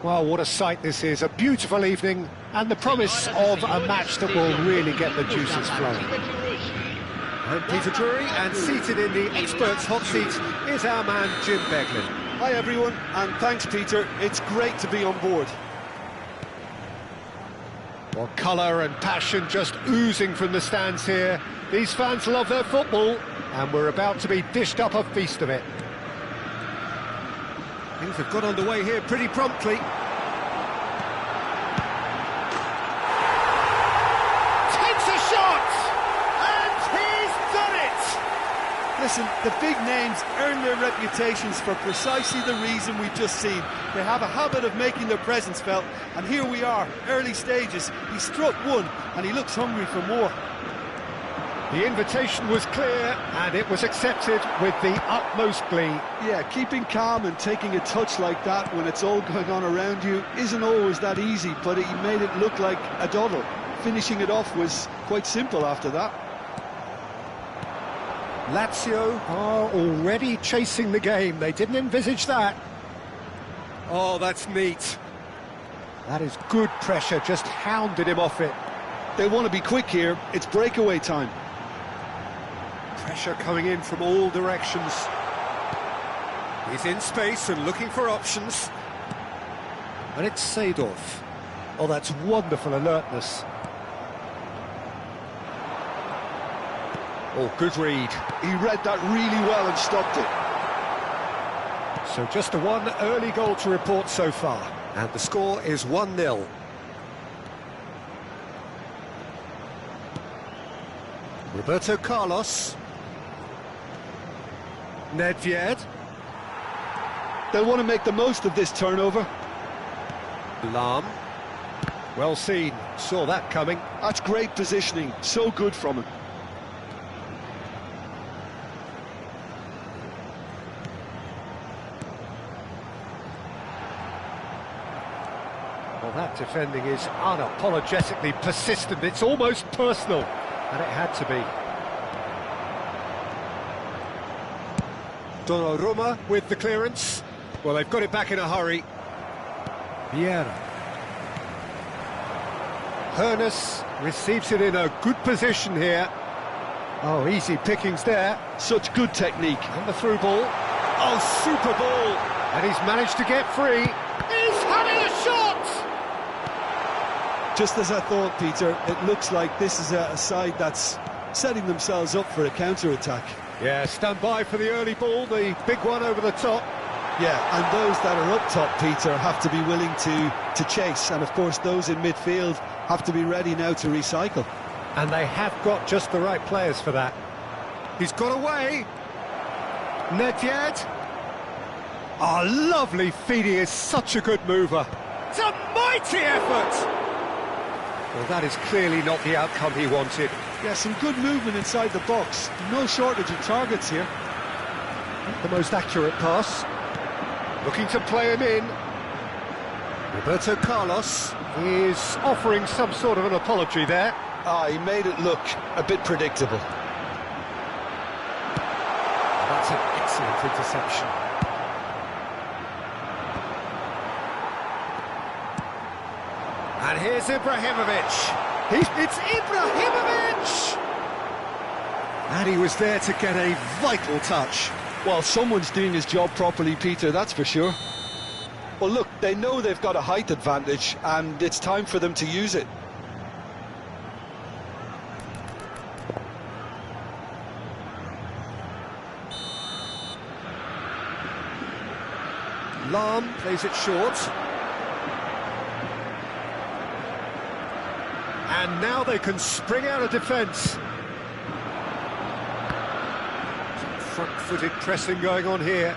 Well, what a sight this is, a beautiful evening, and the promise of a match that will really get the juices flowing. I'm Peter Drury, and seated in the experts' hot seat is our man Jim Beglin. Hi everyone, and thanks Peter, it's great to be on board. Well, colour and passion just oozing from the stands here. These fans love their football, and we're about to be dished up a feast of it. Things have got underway here pretty promptly. Takes a shot! And he's done it! Listen, the big names earn their reputations for precisely the reason we've just seen. They have a habit of making their presence felt, and here we are, early stages. He struck one, and he looks hungry for more. The invitation was clear, and it was accepted with the utmost glee. Yeah, keeping calm and taking a touch like that when it's all going on around you isn't always that easy, but he made it look like a doddle. Finishing it off was quite simple after that. Lazio are already chasing the game. They didn't envisage that. Oh, that's neat. That is good pressure, just hounded him off it. They want to be quick here, it's breakaway time. Pressure coming in from all directions. He's in space and looking for options. And it's Seedorf. Oh, that's wonderful alertness. Oh, good read. He read that really well and stopped it. So just the one early goal to report so far. And the score is 1-0. Roberto Carlos. Nedved. They'll want to make the most of this turnover. Lahm. Well seen, saw that coming. That's great positioning, so good from him. Well, that defending is unapologetically persistent, it's almost personal, and it had to be. Donnarumma with the clearance. Well, they've got it back in a hurry. Vieira. Hoeneß receives it in a good position here. Oh, easy pickings there. Such good technique. And the through ball. Oh, super ball. And he's managed to get free. He's having a shot! Just as I thought, Peter, it looks like this is a side that's setting themselves up for a counter-attack. Yeah, stand by for the early ball, the big one over the top. Yeah, and those that are up top, Peter, have to be willing to chase. And, of course, those in midfield have to be ready now to recycle. And they have got just the right players for that. He's got away. Nedved. Oh, lovely feed. He is such a good mover. It's a mighty effort. Well, that is clearly not the outcome he wanted. Yeah, some good movement inside the box. No shortage of targets here. The most accurate pass. Looking to play him in. Roberto Carlos is offering some sort of an apology there. Ah, he made it look a bit predictable. That's an excellent interception. And here's Ibrahimovic. It's Ibrahimovic! And he was there to get a vital touch. Well, someone's doing his job properly, Peter, that's for sure. Well, look, they know they've got a height advantage, and it's time for them to use it. Lahm plays it short. And now they can spring out of defence. Front-footed pressing going on here.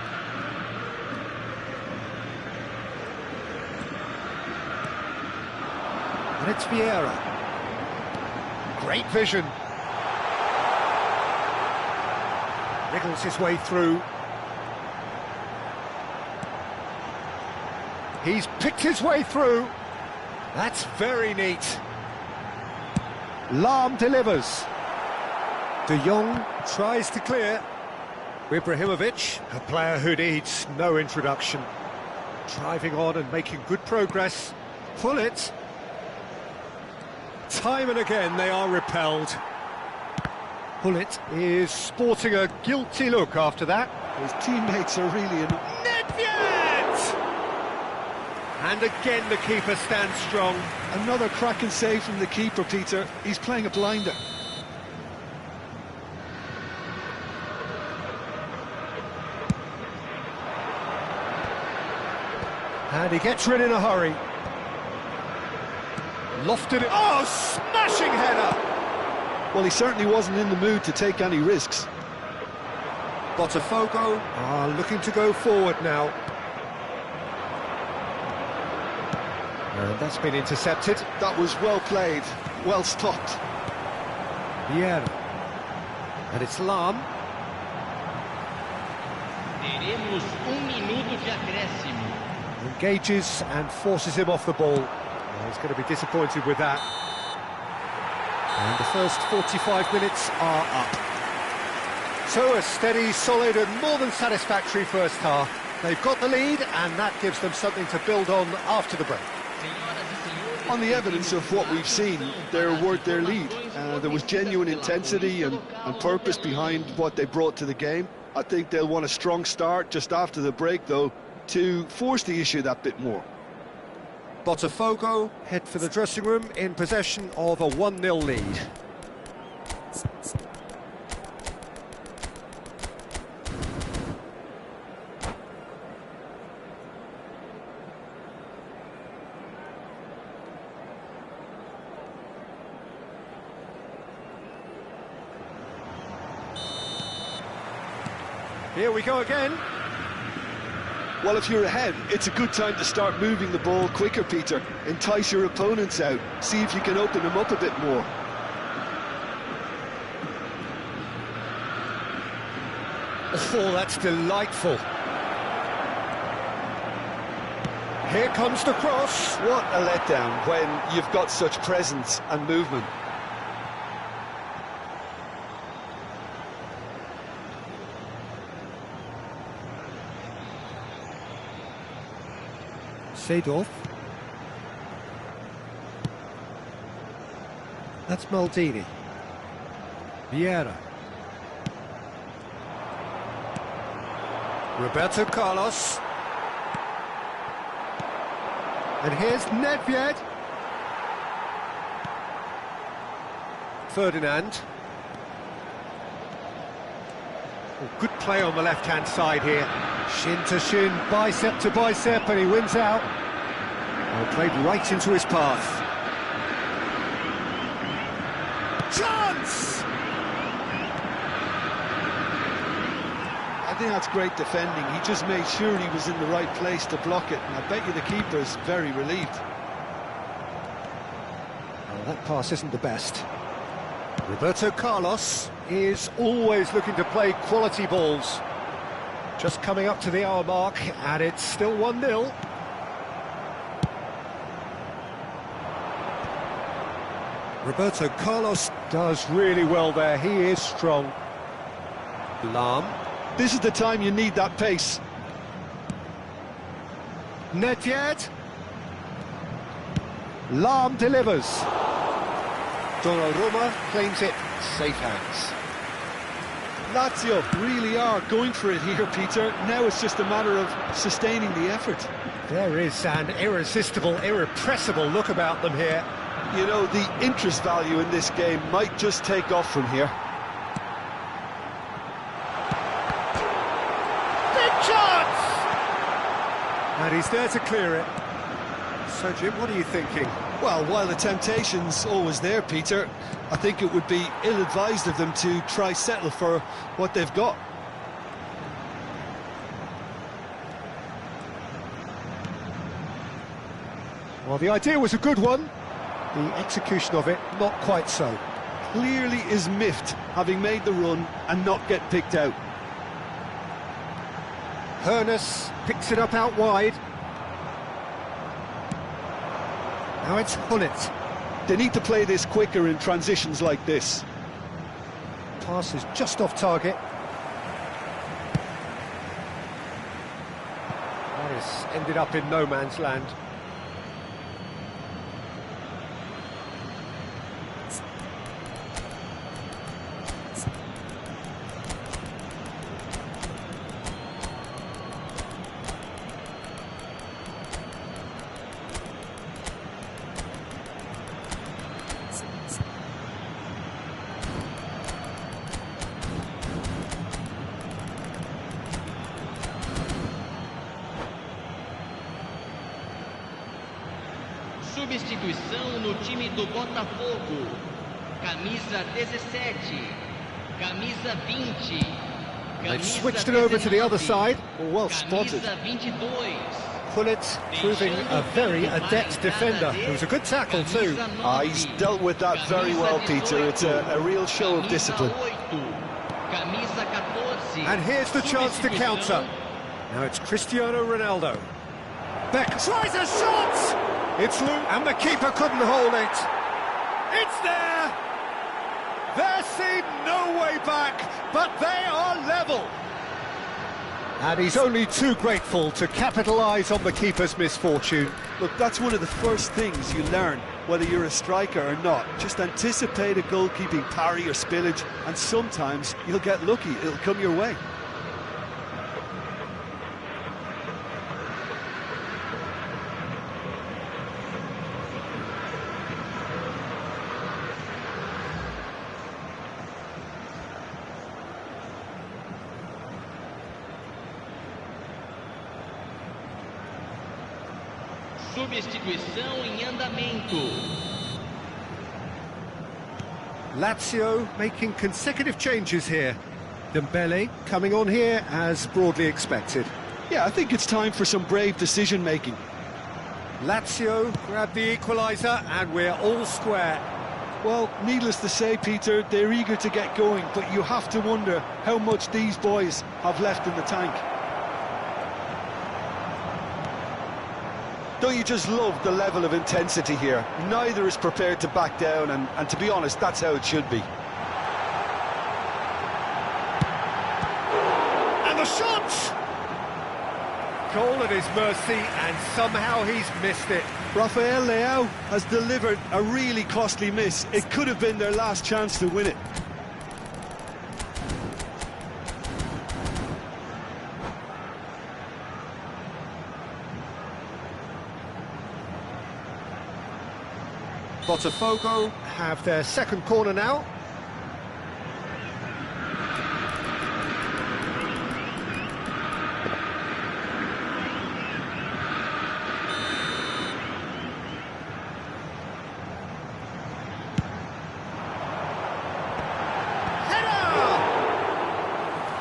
And it's Vieira. Great vision. Wriggles his way through. He's picked his way through. That's very neat. Lahm delivers. De Jong tries to clear. Ibrahimovic, a player who needs no introduction. Driving on and making good progress. Pull it. Time and again they are repelled. Pullet is sporting a guilty look after that. His teammates are really in. Nedved! And again the keeper stands strong. Another cracking save from the keeper, Peter. He's playing a blinder. And he gets rid in a hurry. Lofted it. Oh, smashing header! Well, he certainly wasn't in the mood to take any risks. Botafogo are looking to go forward now. And that's been intercepted. That was well played, well stopped. Vieira. And it's Lam. Teremos minuto de acréscimo. Engages and forces him off the ball. Well, he's going to be disappointed with that. And the first 45 minutes are up. So a steady, solid and more than satisfactory first half. They've got the lead and that gives them something to build on after the break. On the evidence of what we've seen, they're worth their lead. There was genuine intensity and purpose behind what they brought to the game. I think they'll want a strong start just after the break, though, to force the issue that bit more. Botafogo head for the dressing room in possession of a 1-0 lead. Here we go again. Well, if you're ahead, it's a good time to start moving the ball quicker, Peter. Entice your opponents out. See if you can open them up a bit more. Oh, that's delightful. Here comes the cross. What a letdown when you've got such presence and movement. Seedorf. That's Maldini. Vieira. Roberto Carlos. And here's Nedved. Ferdinand. Oh, good play on the left-hand side here. Shin to shin, bicep to bicep, and he wins out. Well, played right into his path. Chance! I think that's great defending. He just made sure he was in the right place to block it, and I bet you the keeper's very relieved. Well, that pass isn't the best. Roberto Carlos is always looking to play quality balls. Just coming up to the hour mark, and it's still 1-0. Roberto Carlos does really well there. He is strong. Lam. This is the time you need that pace. Nedved. Lam delivers. Donnarumma claims it. Safe hands. Lazio really are going for it here, Peter. Now it's just a matter of sustaining the effort. There is an irresistible, irrepressible look about them here. You know, the interest value in this game might just take off from here. Big chance! And he's there to clear it. So, Jim, what are you thinking? Well, while the temptation's always there, Peter, I think it would be ill-advised of them to try settle for what they've got. Well, the idea was a good one. The execution of it, not quite so. Clearly is miffed, having made the run and not get picked out. Hernus picks it up out wide. Now it's Hullet. They need to play this quicker in transitions like this. Pass is just off target. That is This ended up in no man's land. Substituição no time do Botafogo. Camisa 17, camisa 20. They've switched it over to the other side. Well spotted. Camisa 22. Pullet proving a very adept defender. It was a good tackle too. He's dealt with that very well, Peter. It's a real show of discipline. Camisa 14. And here's the chance to counter. Now it's Cristiano Ronaldo. Beck tries a shot! It's loose, and the keeper couldn't hold it. It's there! There seemed no way back, but they are level. And he's only too grateful to capitalise on the keeper's misfortune. Look, that's one of the first things you learn, whether you're a striker or not. Just anticipate a goalkeeping parry or spillage, and sometimes you'll get lucky. It'll come your way. Substituição em andamento. Lazio making consecutive changes here. Dembele coming on here as broadly expected. Yeah, I think it's time for some brave decision-making. Lazio grabbed the equaliser and we're all square. Well, needless to say, Peter, they're eager to get going, but you have to wonder how much these boys have left in the tank. Don't you just love the level of intensity here? Neither is prepared to back down, and to be honest, that's how it should be. And the shot! Goal at his mercy, and somehow he's missed it. Rafael Leao has delivered a really costly miss. It could have been their last chance to win it. Botafogo have their second corner now.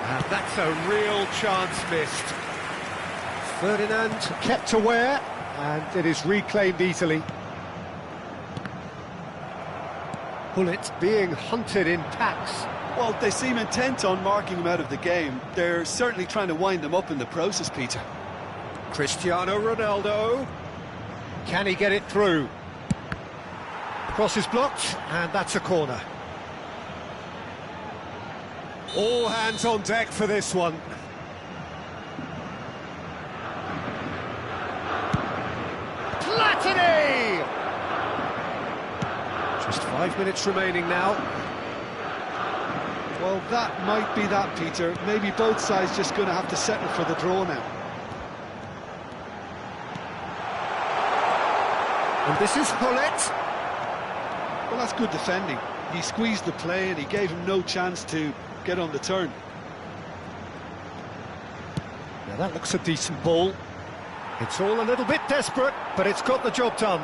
And that's a real chance missed. Ferdinand kept aware, and it is reclaimed easily. Pullet being hunted in packs. Well, they seem intent on marking him out of the game. They're certainly trying to wind him up in the process, Peter. Cristiano Ronaldo. Can he get it through? Cross is blocked, and that's a corner. All hands on deck for this one. Platini! Just 5 minutes remaining now. Well, that might be that, Peter. Maybe both sides just going to have to settle for the draw now. And this is Pullet. Well, that's good defending. He squeezed the play and he gave him no chance to get on the turn. Now that looks a decent ball. It's all a little bit desperate, but it's got the job done.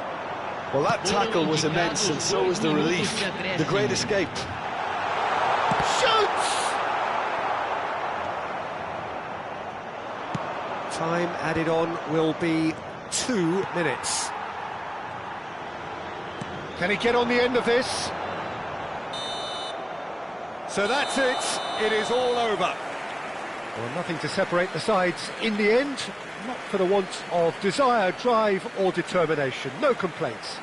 Well, that tackle was immense, and so was the relief. The great escape. Shoots! Time added on will be 2 minutes. Can he get on the end of this? So that's it. It is all over. Well, nothing to separate the sides in the end. Not for the want of desire, drive or determination. No complaints.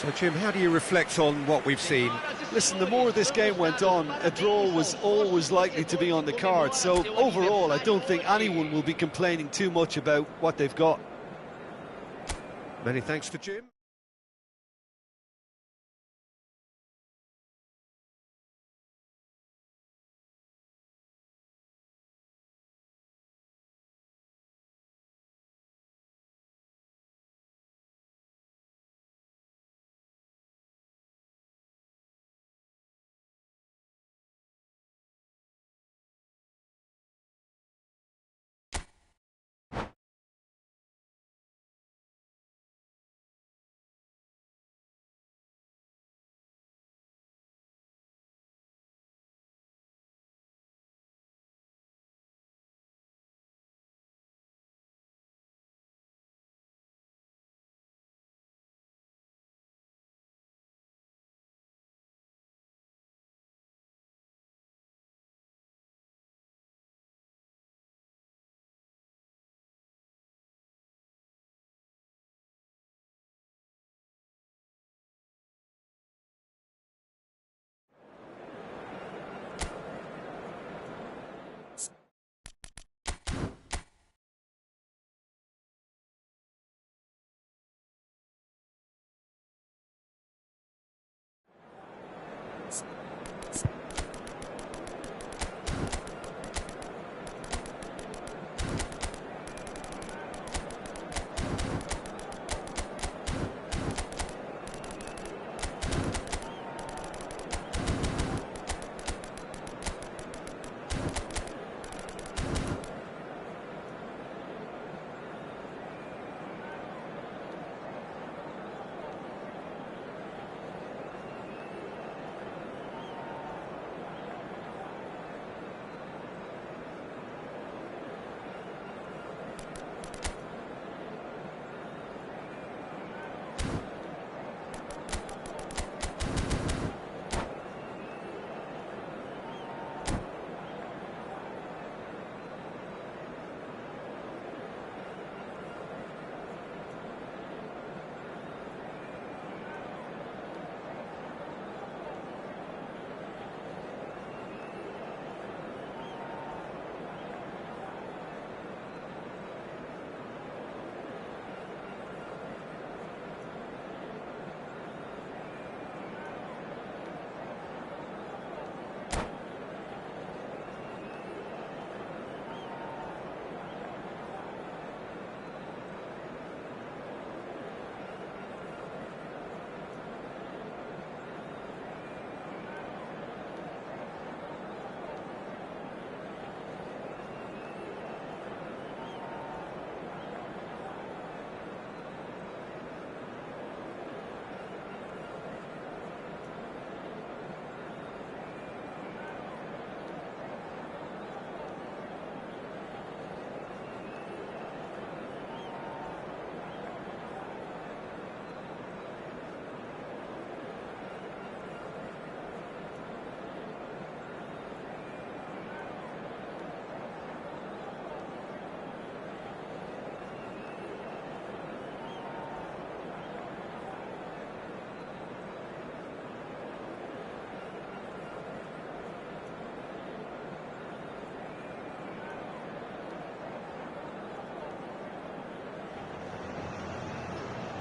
So, Jim, how do you reflect on what we've seen? Listen, the more this game went on, a draw was always likely to be on the card. So overall, I don't think anyone will be complaining too much about what they've got. Many thanks to Jim.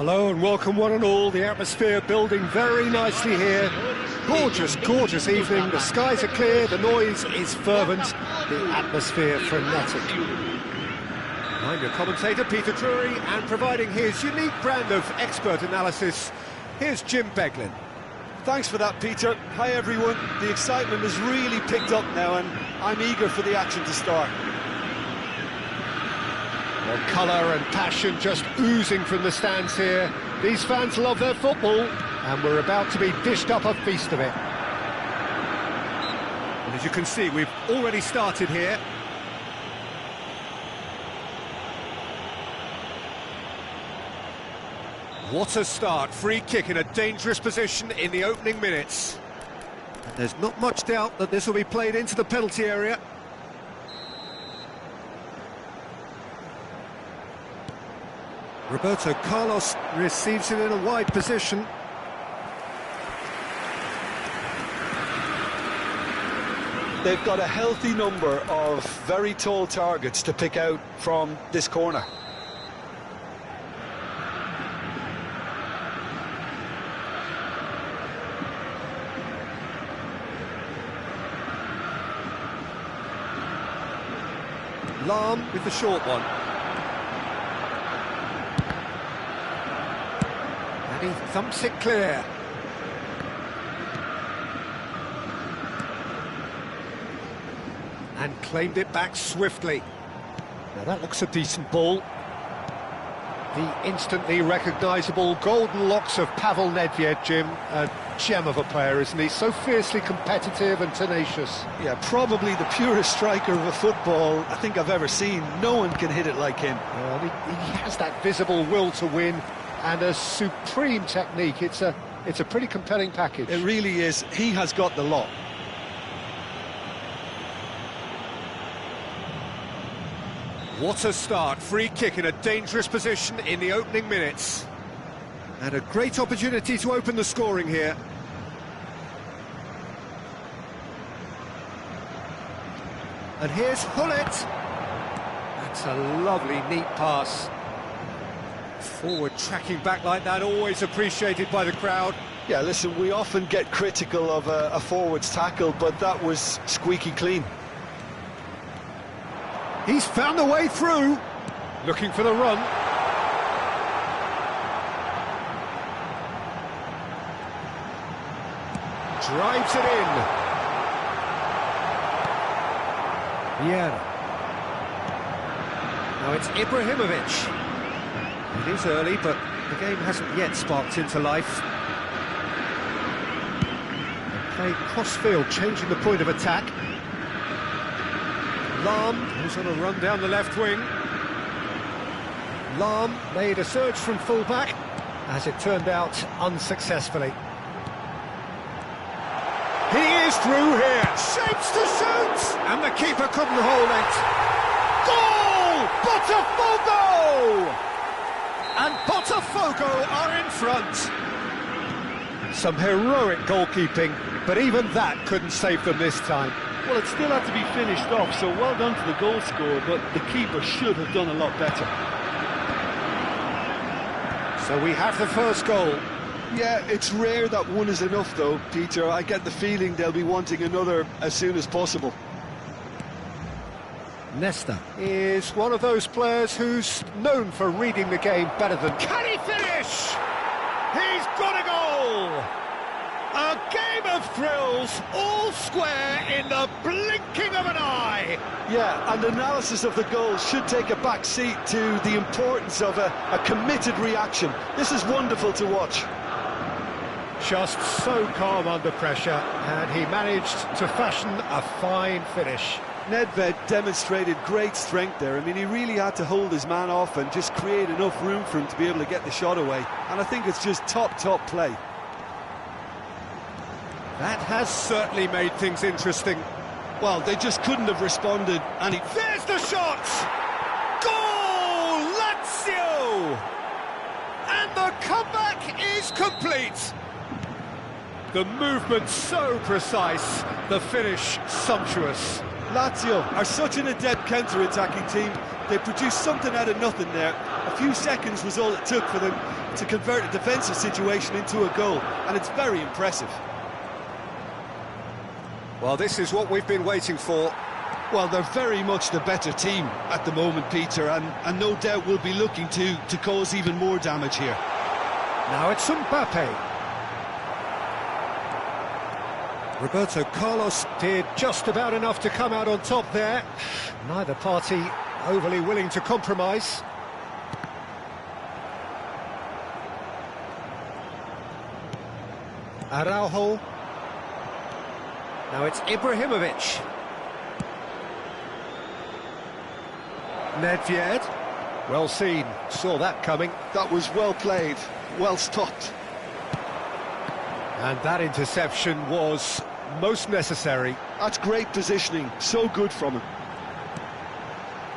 Hello and welcome one and all. The atmosphere building very nicely here. Gorgeous, gorgeous evening. The skies are clear, the noise is fervent, the atmosphere frenetic. I'm your commentator, Peter Drury, and providing his unique brand of expert analysis, here's Jim Beglin. Thanks for that, Peter. Hi, everyone. The excitement has really picked up now, and I'm eager for the action to start. Well, colour and passion just oozing from the stands here. These fans love their football, and we're about to be dished up a feast of it. And as you can see, we've already started here. What a start. Free kick in a dangerous position in the opening minutes. And there's not much doubt that this will be played into the penalty area. Roberto Carlos receives it in a wide position. They've got a healthy number of very tall targets to pick out from this corner. Lahm with the short one. And he thumps it clear. And claimed it back swiftly. Now that looks a decent ball. The instantly recognisable golden locks of Pavel Nedved, Jim. A gem of a player, isn't he? So fiercely competitive and tenacious. Yeah, probably the purest striker of a football I think I've ever seen. No one can hit it like him. He has that visible will to win and a supreme technique. It's a pretty compelling package. It really is. He has got the lot. What a start. Free kick in a dangerous position in the opening minutes. And a great opportunity to open the scoring here. And here's Hullet. That's a lovely, neat pass. Forward tracking back like that, always appreciated by the crowd. Yeah, listen, we often get critical of a forward's tackle, but that was squeaky clean. He's found a way through. Looking for the run. Drives it in. Yeah. Now it's Ibrahimovic. It is early, but the game hasn't yet sparked into life. Play cross-field, changing the point of attack. Lahm, who's on a run down the left wing. Lahm made a surge from full-back, as it turned out, unsuccessfully. He is through here, shapes to shoot, and the keeper couldn't hold it. Goal! Botafogo! And Botafogo are in front. Some heroic goalkeeping, but even that couldn't save them this time. Well, it still had to be finished off, so well done to the goal scorer, but the keeper should have done a lot better. So we have the first goal. Yeah, it's rare that one is enough, though, Peter. I get the feeling they'll be wanting another as soon as possible. Nesta is one of those players who's known for reading the game better than... Can he finish? He's got a goal! A game of thrills, all square in the blinking of an eye. Yeah, and analysis of the goal should take a back seat to the importance of a committed reaction. This is wonderful to watch. Just so calm under pressure, and he managed to fashion a fine finish. Nedved demonstrated great strength there. I mean, he really had to hold his man off and just create enough room for him to be able to get the shot away. And I think it's just top play. That has certainly made things interesting. Well, they just couldn't have responded, and there's the shot! Goal! Lazio! And the comeback is complete! The movement so precise, the finish sumptuous. Lazio are such an adept counter-attacking team. They produced something out of nothing there. A few seconds was all it took for them to convert a defensive situation into a goal, and it's very impressive. Well, this is what we've been waiting for. Well, they're very much the better team at the moment, Peter, and no doubt will be looking to cause even more damage here. Now it's Mbappe. Roberto Carlos did just about enough to come out on top there. Neither party overly willing to compromise. Araujo. Now it's Ibrahimovic. Nedved. Well seen, saw that coming. That was well played, well stopped. And that interception was most necessary. That's great positioning, so good from him.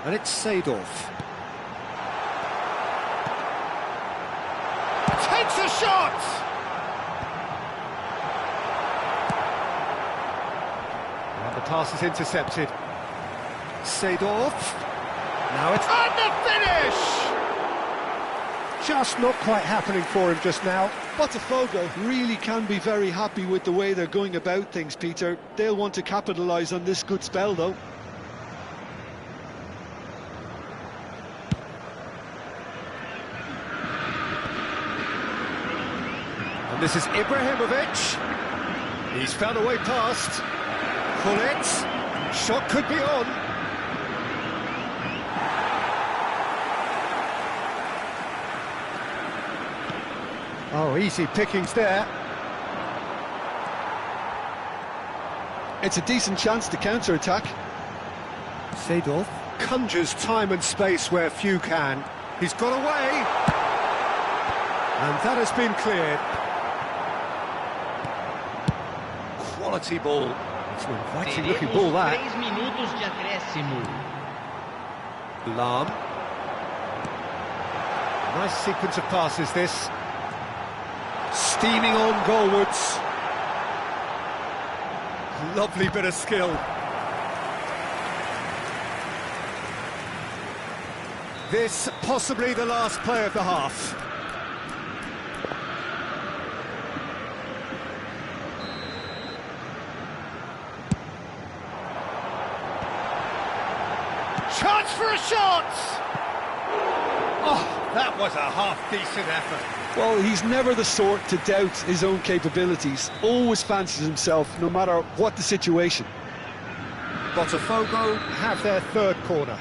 And it's Seedorf. Takes a shot! And the pass is intercepted. Seedorf. Now it's... And the finish! Just not quite happening for him just now. Botafogo really can be very happy with the way they're going about things, Peter. They'll want to capitalise on this good spell, though. And this is Ibrahimovic. He's found a way past. Pull it. Shot could be on. Oh, easy pickings there. It's a decent chance to counter-attack. Seedorf conjures time and space where few can. He's got away. And that has been cleared. Quality ball. It's an inviting looking ball, that. 3 minutos de acréscimo. Lam. Nice sequence of passes, this. Steaming on goalwards. Lovely bit of skill. This possibly the last play of the half. Chance for a shot! Oh, that was a half-decent effort. Well, he's never the sort to doubt his own capabilities. Always fancies himself, no matter what the situation. Botafogo have their third corner.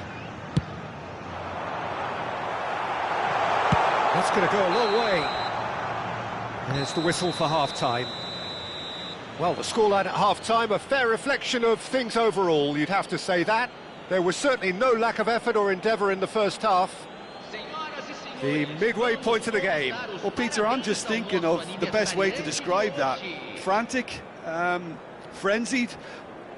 That's going to go a long way. There's the whistle for half-time. Well, the scoreline at half-time, a fair reflection of things overall, you'd have to say that. There was certainly no lack of effort or endeavour in the first half. The midway point of the game. Well, Peter, I'm just thinking of the best way to describe that. Frantic, frenzied.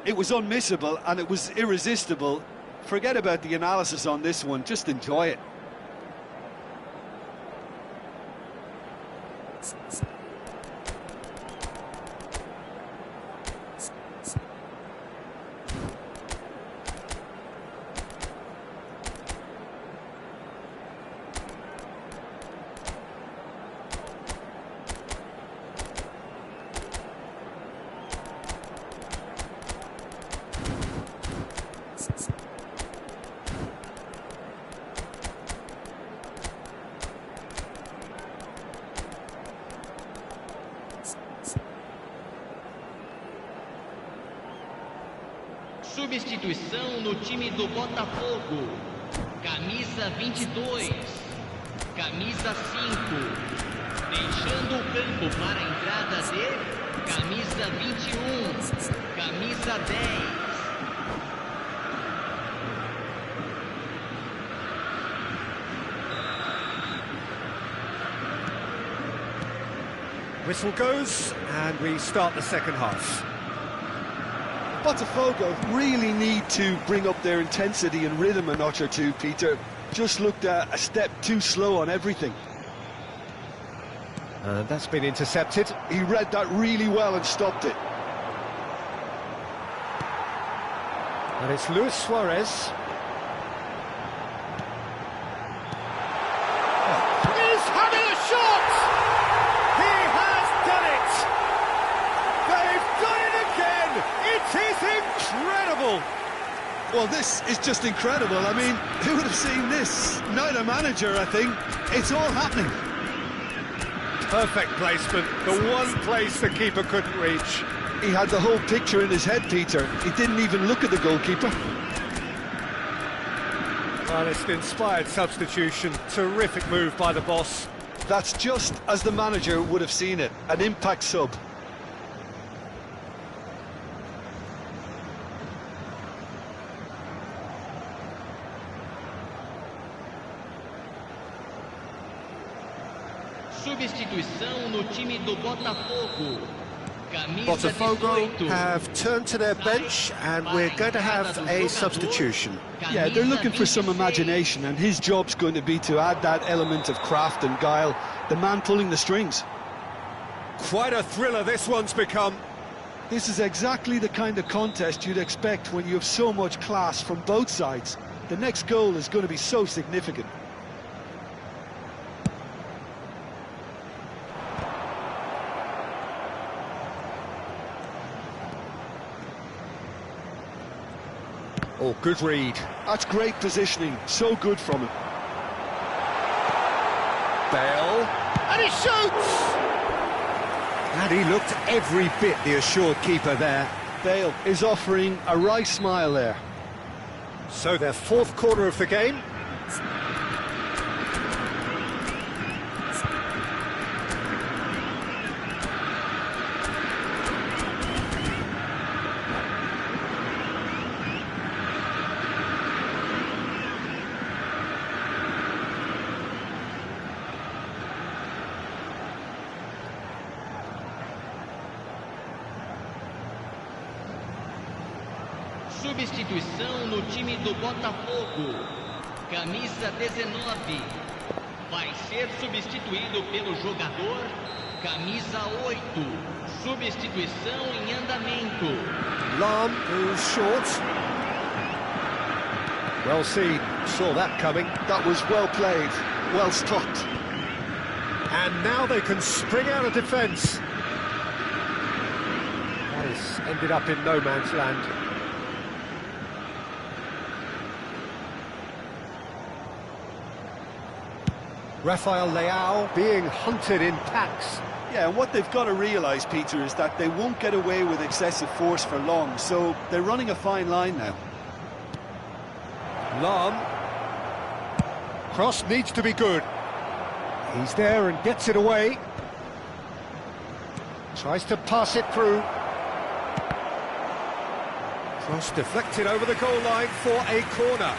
It was unmissable and it was irresistible. Forget about the analysis on this one, just enjoy it. Substituição no time do Botafogo. Camisa 22. Camisa 5. Deixando o campo para a entrada de camisa 21. Camisa 10. Whistle goes, and we start the second half. Botafogo really need to bring up their intensity and rhythm a notch or two, Peter. Just looked a step too slow on everything. And that's been intercepted. He read that really well and stopped it. And it's Luis Suarez. He's having a shot! He has done it! They've done it again! It is incredible! Well, this is just incredible. I mean, who would have seen this? Not a manager, I think. It's all happening. Perfect placement, the one place the keeper couldn't reach. He had the whole picture in his head, Peter. He didn't even look at the goalkeeper. Well, it's an inspired substitution. Terrific move by the boss. That's just as the manager would have seen it. An impact sub. Substituição no time do Botafogo. Botafogo have turned to their bench and we're going to have a substitution. Yeah, they're looking for some imagination and his job's going to be to add that element of craft and guile, the man pulling the strings. Quite a thriller this one's become. This is exactly the kind of contest you'd expect when you have so much class from both sides. The next goal is going to be so significant. Oh, good read. That's great positioning, so good from him. Bale, and he shoots! And he looked every bit the assured keeper there. Bale is offering a wry smile there. So their fourth corner of the game. Substituição no time do Botafogo. Camisa 19. Vai ser substituído pelo jogador camisa 8. Substituição em andamento. Lahm goes short. Well seen, saw that coming. That was well played, well stopped. And now they can spring out of defence. That has ended up in no man's land. Rafael Leao being hunted in packs. Yeah, and what they've got to realise, Peter, is that they won't get away with excessive force for long, so they're running a fine line now. Lahm. Cross needs to be good. He's there and gets it away. Tries to pass it through. Cross deflected over the goal line for a corner.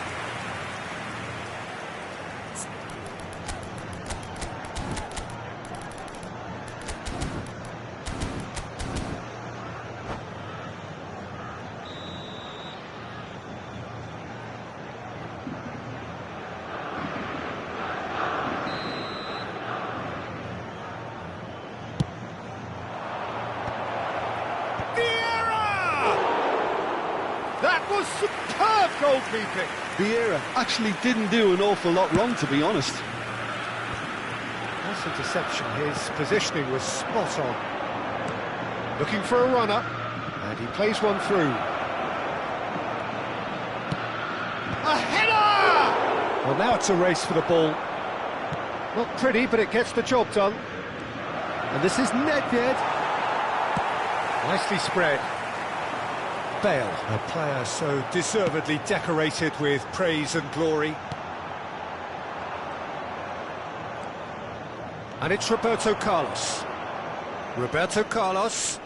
That was superb goalkeeping. Vieira actually didn't do an awful lot wrong, to be honest. Nice interception. His positioning was spot on. Looking for a runner, and he plays one through. A header! Well, now it's a race for the ball. Not pretty, but it gets the job done. And this is Nedved. Nicely spread. Bale, a player so deservedly decorated with praise and glory. And it's Roberto Carlos. Roberto Carlos.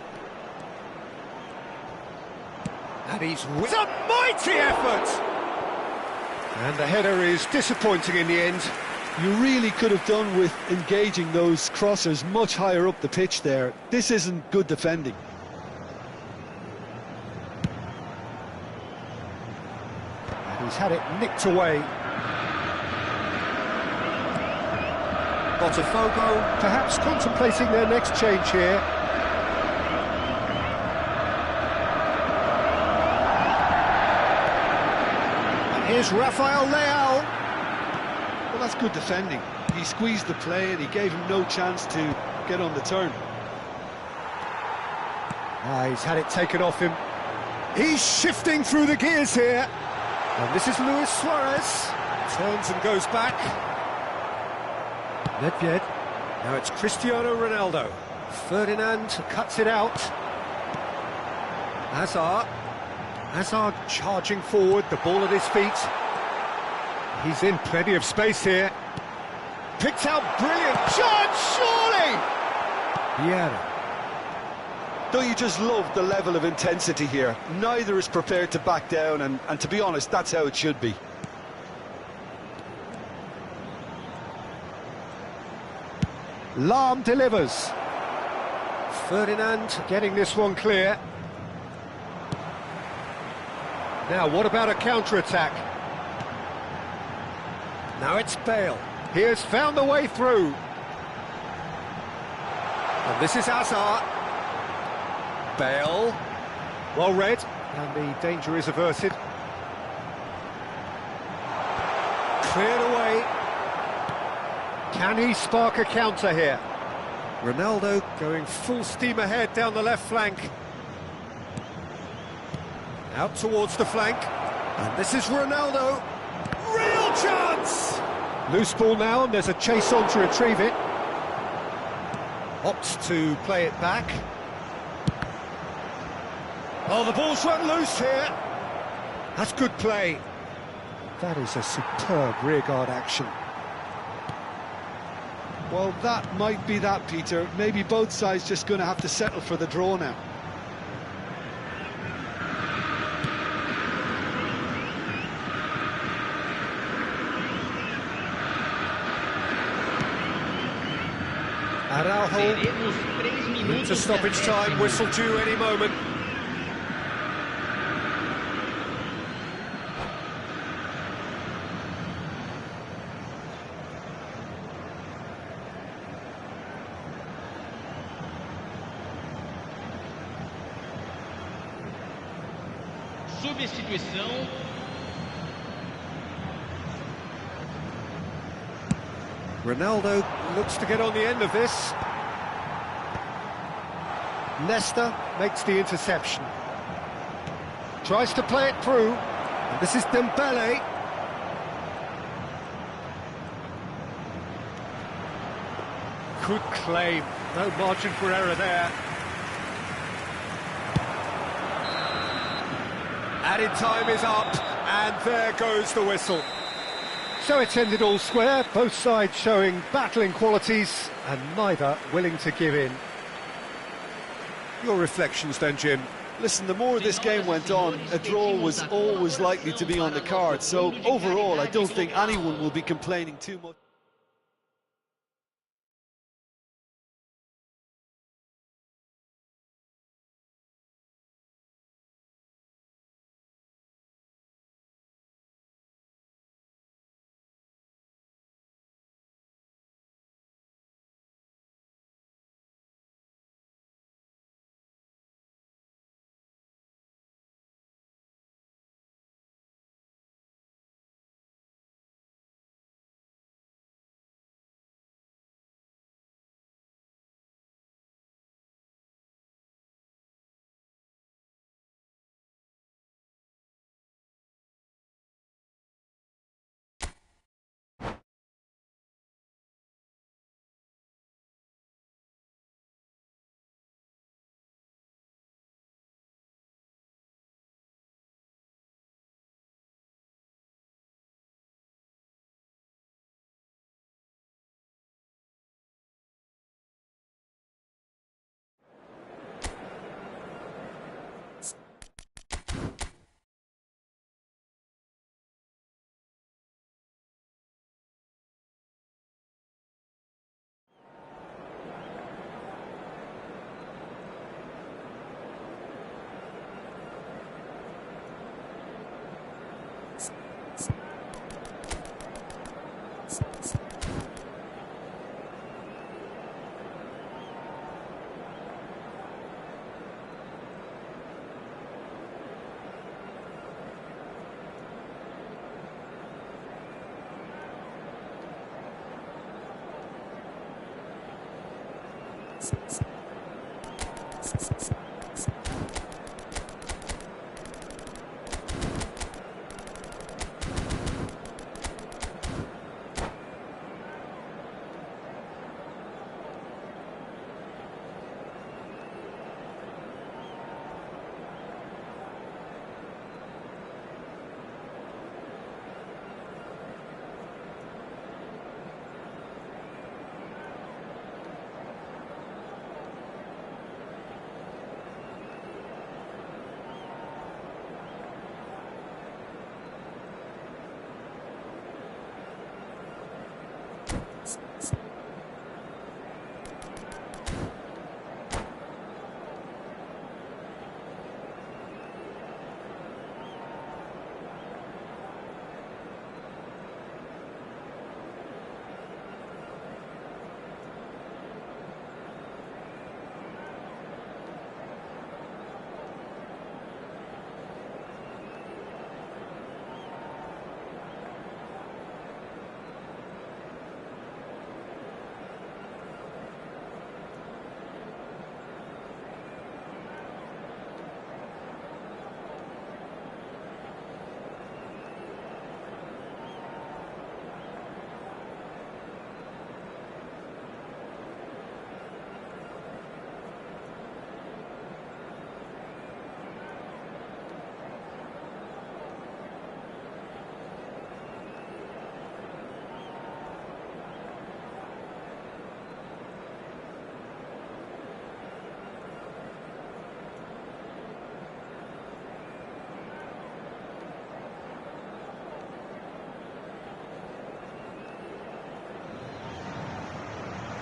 And he's with a mighty effort! And the header is disappointing in the end. You really could have done with engaging those crossers much higher up the pitch there. This isn't good defending. He's had it nicked away. Botafogo perhaps contemplating their next change here. And here's Rafael Leao. Well, that's good defending. He squeezed the play and he gave him no chance to get on the turn. He's had it taken off him. He's shifting through the gears here. And this is Luis Suarez. Turns and goes back. Nedved. Now it's Cristiano Ronaldo. Ferdinand cuts it out. Hazard charging forward, the ball at his feet. He's in plenty of space here. Picked out, brilliant chance, surely! Vieira. Don't you just love the level of intensity here? Neither is prepared to back down, and to be honest, that's how it should be. Lahm delivers. Ferdinand getting this one clear. Now, what about a counter-attack? Now it's Bale. He has found the way through. And this is Hazard. Bale. Well read, and the danger is averted. Cleared away. Can he spark a counter here? Ronaldo going full steam ahead down the left flank. Out towards the flank. And this is Ronaldo. Real chance! Loose ball now, and there's a chase on to retrieve it. Opts to play it back. Oh, the ball's run loose here. That's good play. That is a superb rearguard action. Well, that might be that, Peter. Maybe both sides just going to have to settle for the draw now. Araujo to stoppage time, whistle due any moment. Substituição. Ronaldo looks to get on the end of this. Nesta makes the interception. Tries to play it through. And this is Dembele. Good claim. No margin for error there. Added time is up, and there goes the whistle. So it's ended all square, both sides showing battling qualities, and neither willing to give in. Your reflections then, Jim? Listen, the more this game went on, a draw was always likely to be on the card. So overall, I don't think anyone will be complaining too much.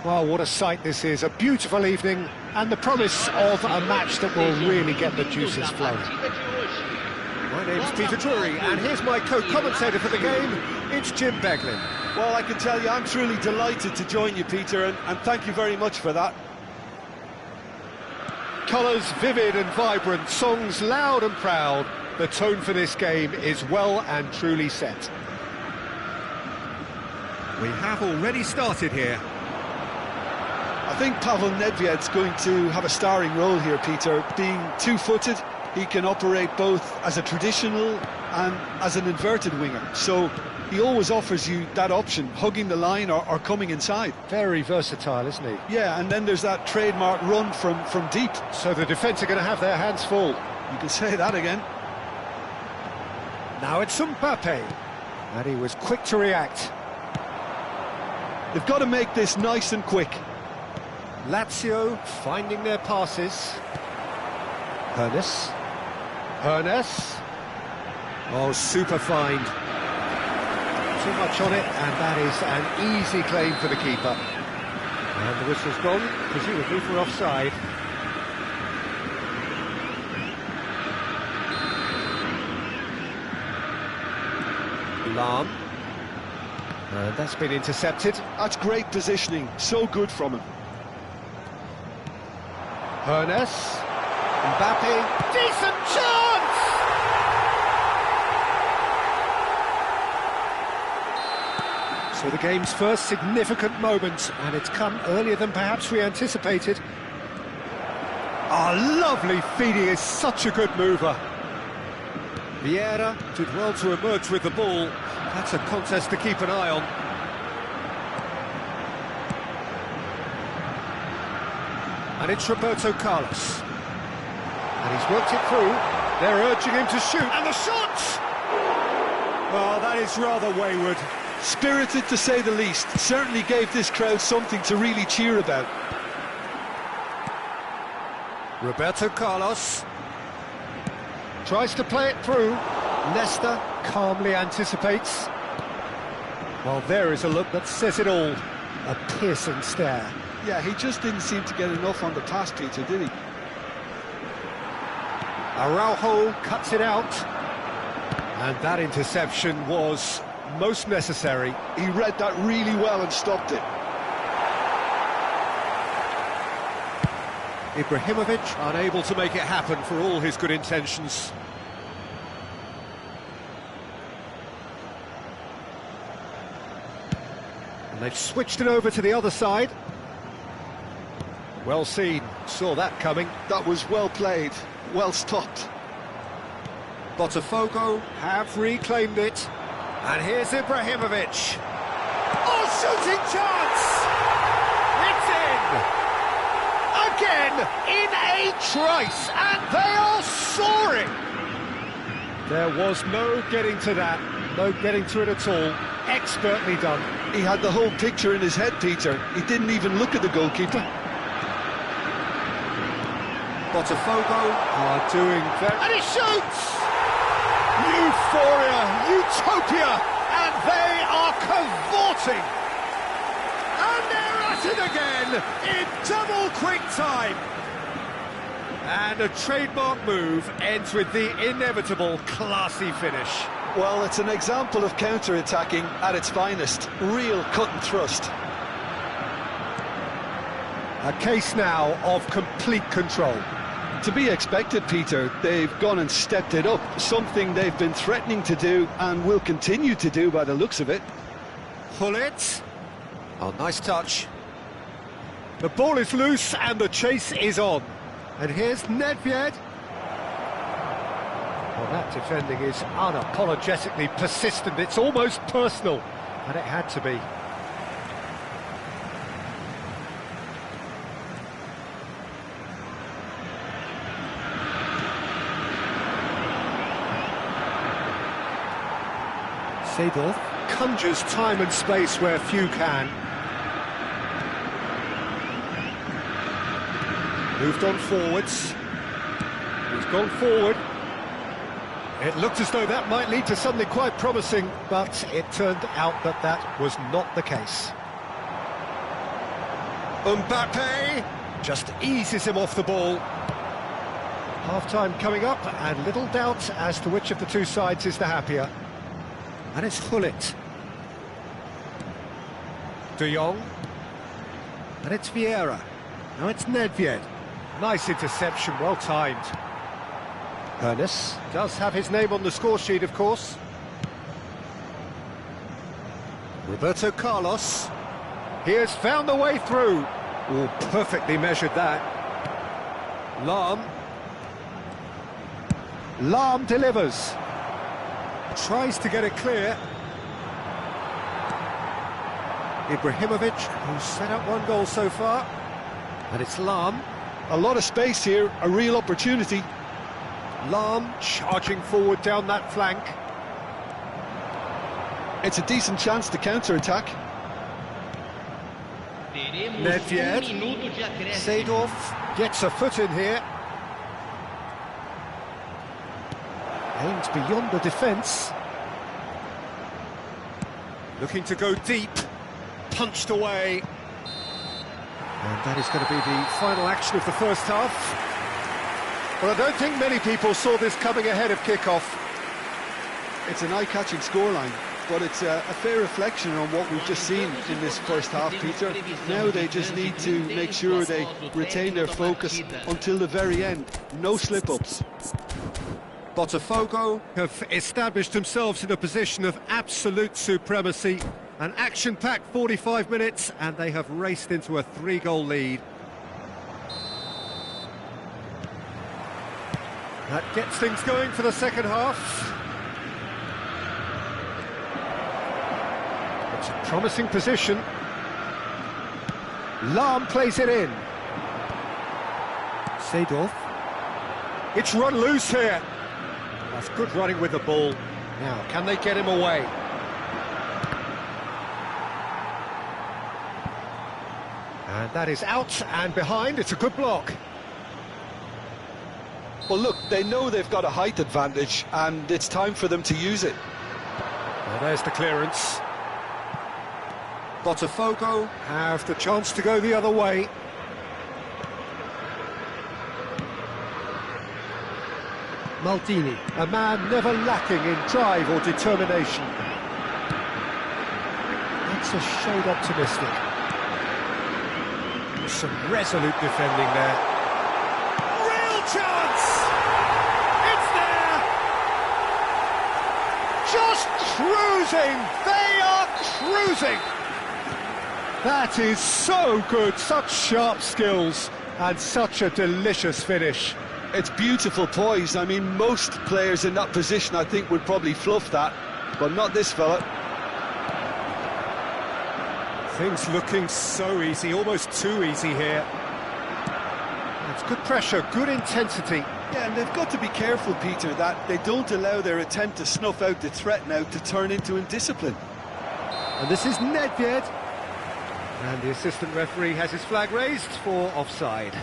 Well, what a sight this is, a beautiful evening, and the promise of a match that will really get the juices flowing. My name's Peter Drury, and here's my co-commentator for the game, it's Jim Beglin. Well, I can tell you, I'm truly delighted to join you, Peter, and thank you very much for that. Colours vivid and vibrant, songs loud and proud. The tone for this game is well and truly set. We have already started here. I think Pavel Nedved's going to have a starring role here, Peter. Being two-footed, he can operate both as a traditional and as an inverted winger. So he always offers you that option, hugging the line or coming inside. Very versatile, isn't he? Yeah, and then there's that trademark run from deep. So the defence are going to have their hands full. You can say that again. Now it's Mbappe, and he was quick to react. They've got to make this nice and quick. Lazio finding their passes. Hernes. Oh, super find. Too much on it, and that is an easy claim for the keeper. And the whistle's gone, presumably for offside. Lahm. And that's been intercepted. That's great positioning, so good from him. Hernes. Mbappe. Decent chance! So the game's first significant moment, and it's come earlier than perhaps we anticipated. Oh, lovely feed, he is such a good mover. Vieira did well to emerge with the ball. That's a contest to keep an eye on. And it's Roberto Carlos. And he's worked it through. They're urging him to shoot. And the shot! Oh, that is rather wayward. Spirited, to say the least. Certainly gave this crowd something to really cheer about. Roberto Carlos tries to play it through. Leicester calmly anticipates. Well, there is a look that says it all. A piercing stare. Yeah, he just didn't seem to get enough on the pass, Peter, did he? Araujo cuts it out. And that interception was most necessary. He read that really well and stopped it. Ibrahimovic unable to make it happen for all his good intentions. And they've switched it over to the other side. Well seen, saw that coming. That was well played, well stopped. Botafogo have reclaimed it. And here's Ibrahimovic. Oh, shooting chance! It's in! Again, in a trice, and they are soaring! There was no getting to that, no getting to it at all. Expertly done. He had the whole picture in his head, Peter. He didn't even look at the goalkeeper. Botafogo are doing very... And he shoots! Euphoria, utopia, and they are cavorting! And they're at it again, in double quick time! And a trademark move ends with the inevitable classy finish. Well, it's an example of counter-attacking at its finest. Real cut and thrust. A case now of complete control. To be expected, Peter. They've gone and stepped it up. Something they've been threatening to do and will continue to do by the looks of it. Gullit. Oh, nice touch. The ball is loose and the chase is on. And here's Nedved. Well, that defending is unapologetically persistent. It's almost personal, and it had to be. Seedorf conjures time and space where few can. Moved on forwards. He's gone forward. It looked as though that might lead to something quite promising, but it turned out that that was not the case. Mbappe just eases him off the ball. Half-time coming up, and little doubt as to which of the two sides is the happier. And it's Gullit. De Jong. And it's Vieira. Now it's Nedved. Nice interception, well timed. Ernest does have his name on the score sheet, of course. Roberto Carlos. He has found the way through. Oh, perfectly measured that. Lahm delivers. Tries to get it clear. Ibrahimovic, who's set up one goal so far. And it's Lahm. A lot of space here, a real opportunity. Lahm charging forward down that flank. It's a decent chance to counter-attack. Nedved. Seedorf gets a foot in here. Aims beyond the defence. Looking to go deep. Punched away. And that is going to be the final action of the first half. Well, I don't think many people saw this coming ahead of kick-off. It's an eye-catching scoreline, but it's a fair reflection on what we've just seen in this first half, Peter. Now they just need to make sure they retain their focus until the very end. No slip-ups. Botafogo have established themselves in a position of absolute supremacy. An action-packed 45 minutes, and they have raced into a 3-goal lead. That gets things going for the second half. It's a promising position. Lahm plays it in. Seedorf. It's run loose here. That's good running with the ball. Now, can they get him away? And that is out and behind. It's a good block. Well, look, they know they've got a height advantage, and it's time for them to use it. Well, there's the clearance. Botafogo have the chance to go the other way. Maldini, a man never lacking in drive or determination. That's a shade optimistic. Some resolute defending there. Real chance! It's there! Just cruising! They are cruising! That is so good, such sharp skills, and such a delicious finish. It's beautiful poise. I mean, most players in that position, I think, would probably fluff that, but not this fella. Things looking so easy, almost too easy here. It's good pressure, good intensity. Yeah, and they've got to be careful, Peter, that they don't allow their attempt to snuff out the threat now to turn into indiscipline. And this is Nedved. And the assistant referee has his flag raised for offside.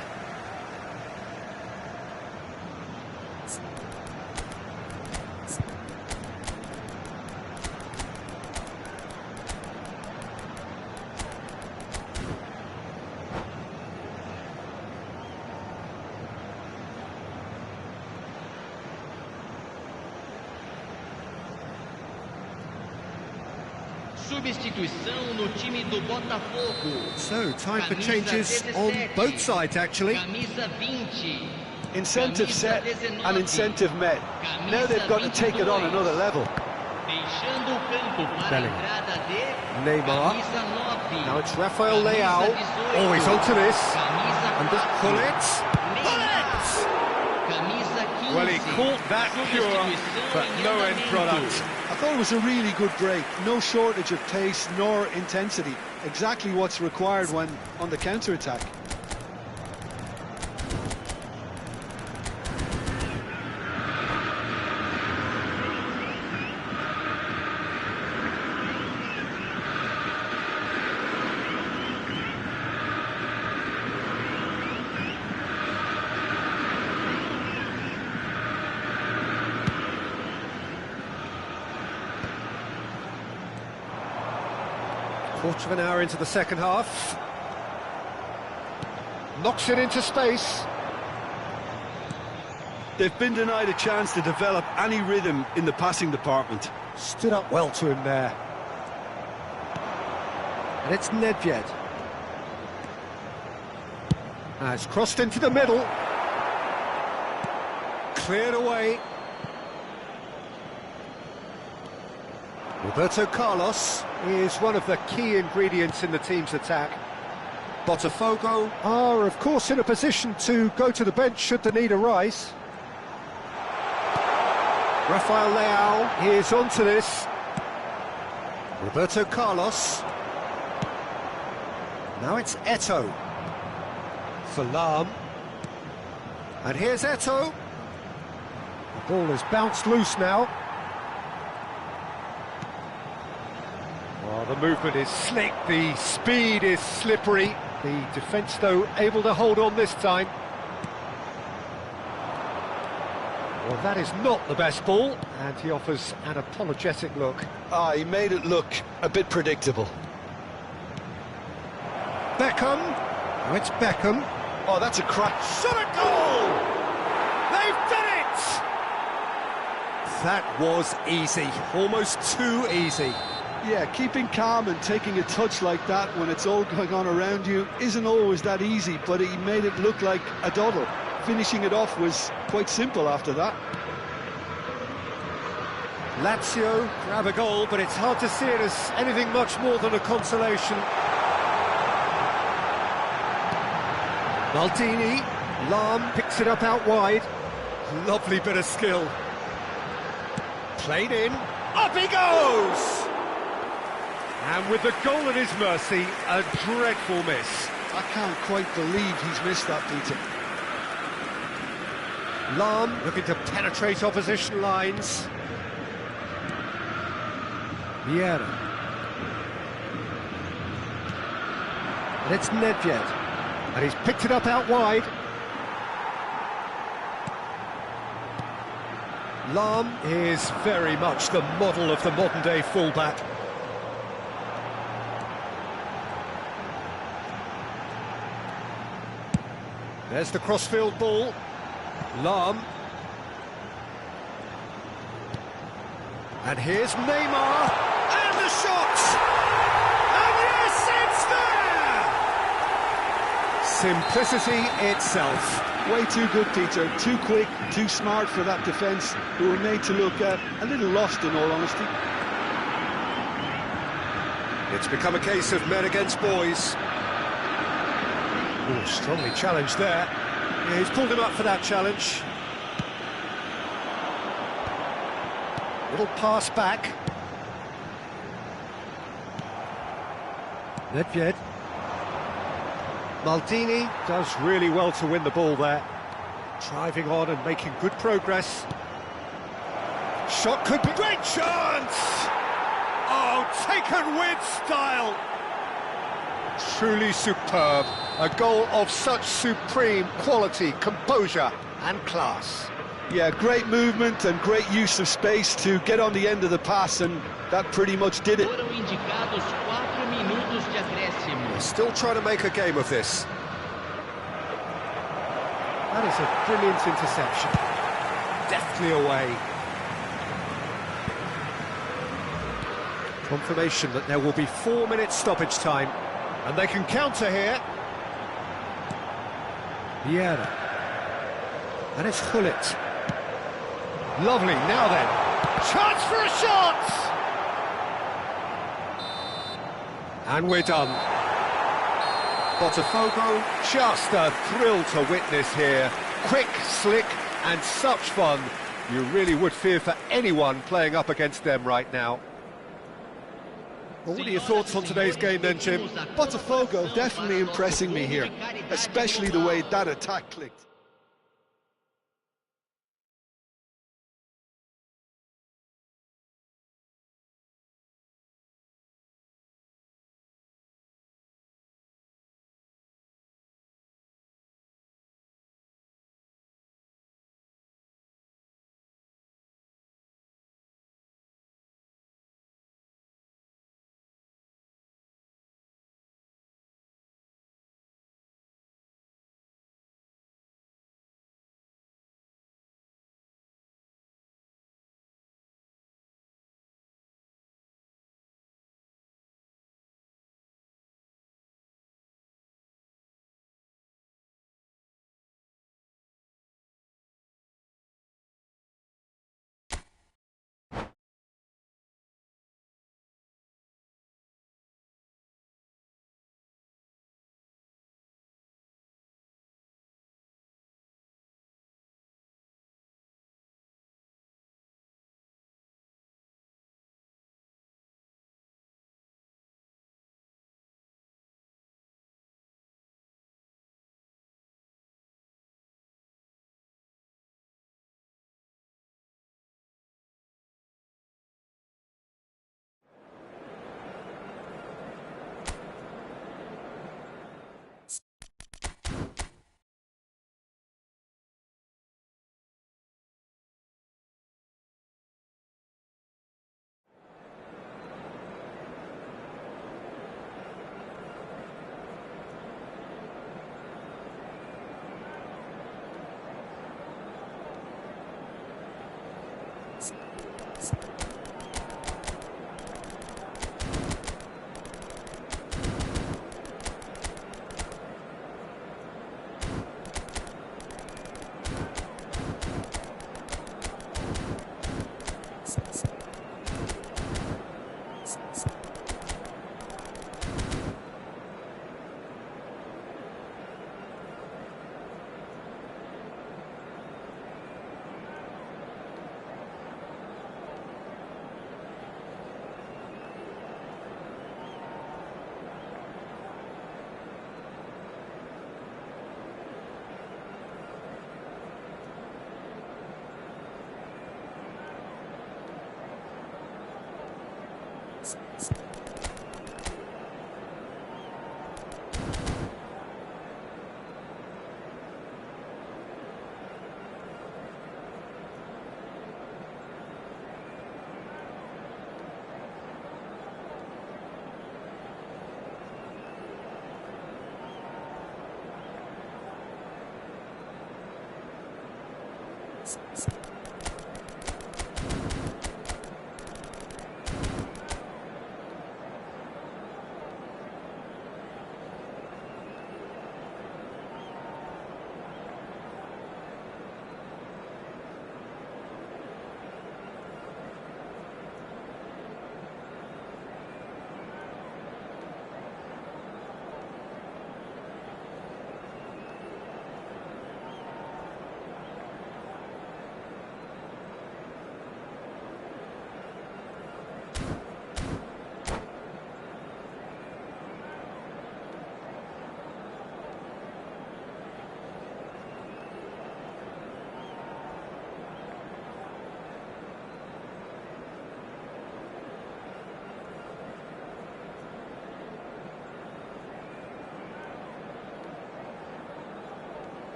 Substituição no time do Botafogo. So, time for changes on both sides, actually. Camisa 20. Incentive set and incentive met. Now they've got to take it on another level. Deixando o campo para a Bellingham. entrada de Neymar. camisa 9. Now it's Rafael Leao. Oh, he's onto this. And that's Gullit. Camisa 15. Well, he caught that cure, but no end product. I thought it was a really good break. No shortage of pace nor intensity. Exactly what's required when on the counter-attack. Quarter of an hour into the second half. Knocks it into space. They've been denied a chance to develop any rhythm in the passing department. Stood up well to him there. And it's Nedved. Has crossed into the middle. Cleared away. Roberto Carlos is one of the key ingredients in the team's attack. Botafogo are, of course, in a position to go to the bench should the need arise. Rafael Leao is onto this. Roberto Carlos. Now it's Eto'o. For Lahm. And here's Eto'o. The ball has bounced loose now. Oh, the movement is slick, the speed is slippery. The defence, though, able to hold on this time. Well, that is not the best ball, and he offers an apologetic look. He made it look a bit predictable. Beckham. Oh, it's Beckham. Oh, that's a crack. Shot a goal! They've done it! That was easy, almost too easy. Yeah, keeping calm and taking a touch like that when it's all going on around you isn't always that easy, but he made it look like a doddle. Finishing it off was quite simple after that. Lazio grab a goal, but it's hard to see it as anything much more than a consolation. Maldini, Lahm picks it up out wide. Lovely bit of skill. Played in, up he goes! And with the goal at his mercy, a dreadful miss. I can't quite believe he's missed that, Peter. Lahm looking to penetrate opposition lines. Vieira. And it's Nedved. And he's picked it up out wide. Lahm is very much the model of the modern-day fullback. There's the crossfield ball. Lahm. And here's Neymar. And the shot! And yes, it's there! Simplicity itself. Way too good, Peter. Too quick, too smart for that defence, who were made to look a little lost, in all honesty. It's become a case of men against boys. Ooh, strongly challenged there. Yeah, he's pulled him up for that challenge. Little pass back. Nedved. Maldini does really well to win the ball there. Driving on and making good progress. Shot could be... Great chance! Oh, taken with style! Truly superb. A goal of such supreme quality, composure and class. Yeah, great movement and great use of space to get on the end of the pass, and that pretty much did it. Foram indicados 4 minutos de acréscimo. They're still trying to make a game of this. That is a brilliant interception. Deftly away. Confirmation that there will be 4 minutes stoppage time. And they can counter here. Vieira. And it's Hullet. Lovely, now then. Chance for a shot! And we're done. Botafogo, just a thrill to witness here. Quick, slick, and such fun. You really would fear for anyone playing up against them right now. Well, what are your thoughts on today's game then, Jim? Botafogo definitely impressing me here, especially the way that attack clicked.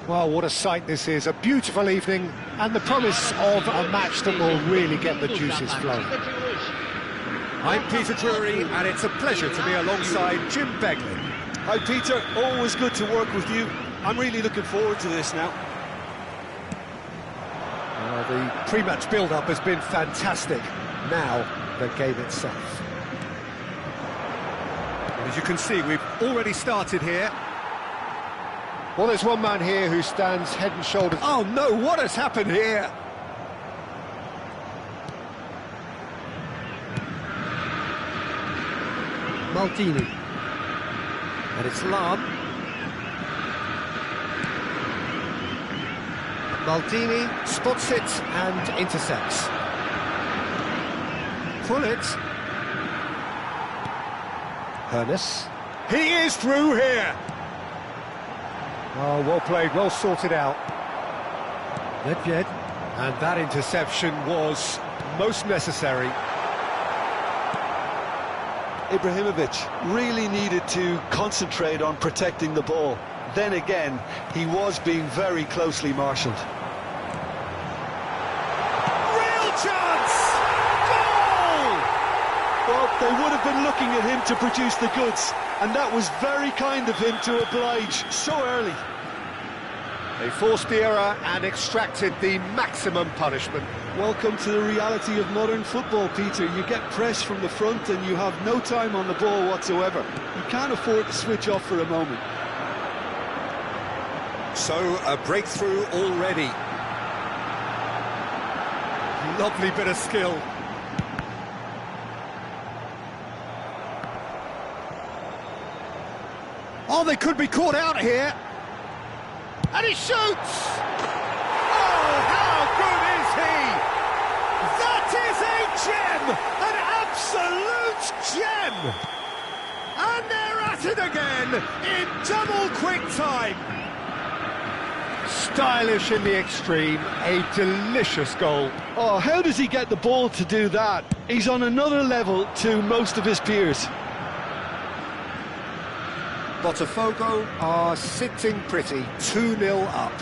Well, what a sight this is, a beautiful evening, and the promise of a match that will really get the juices flowing. I'm Peter Drury, and it's a pleasure to be alongside Jim Beglin. Hi Peter, always good to work with you. I'm really looking forward to this now. The pre-match build-up has been fantastic. Now, the game itself. As you can see, we've already started here. Well, there's one man here who stands head and shoulders... Oh no, what has happened here? Maldini. And it's Lam. Maldini spots it and intercepts. Pullet. Hernus. He is through here! Oh, well played, well sorted out. Nedved. And that interception was most necessary. Ibrahimovic really needed to concentrate on protecting the ball. Then again, he was being very closely marshalled. Real chance! Goal! Well, they would have been looking at him to produce the goods, and that was very kind of him to oblige so early. They forced the error and extracted the maximum punishment. Welcome to the reality of modern football, Peter. You get press from the front and you have no time on the ball whatsoever. You can't afford to switch off for a moment. So, a breakthrough already. Lovely bit of skill. Oh, they could be caught out here. And he shoots! Oh, how good is he? That is a gem! An absolute gem! And they're at it again in double quick time. Stylish in the extreme, a delicious goal. Oh, how does he get the ball to do that? He's on another level to most of his peers. Botafogo are sitting pretty, 2-0 up.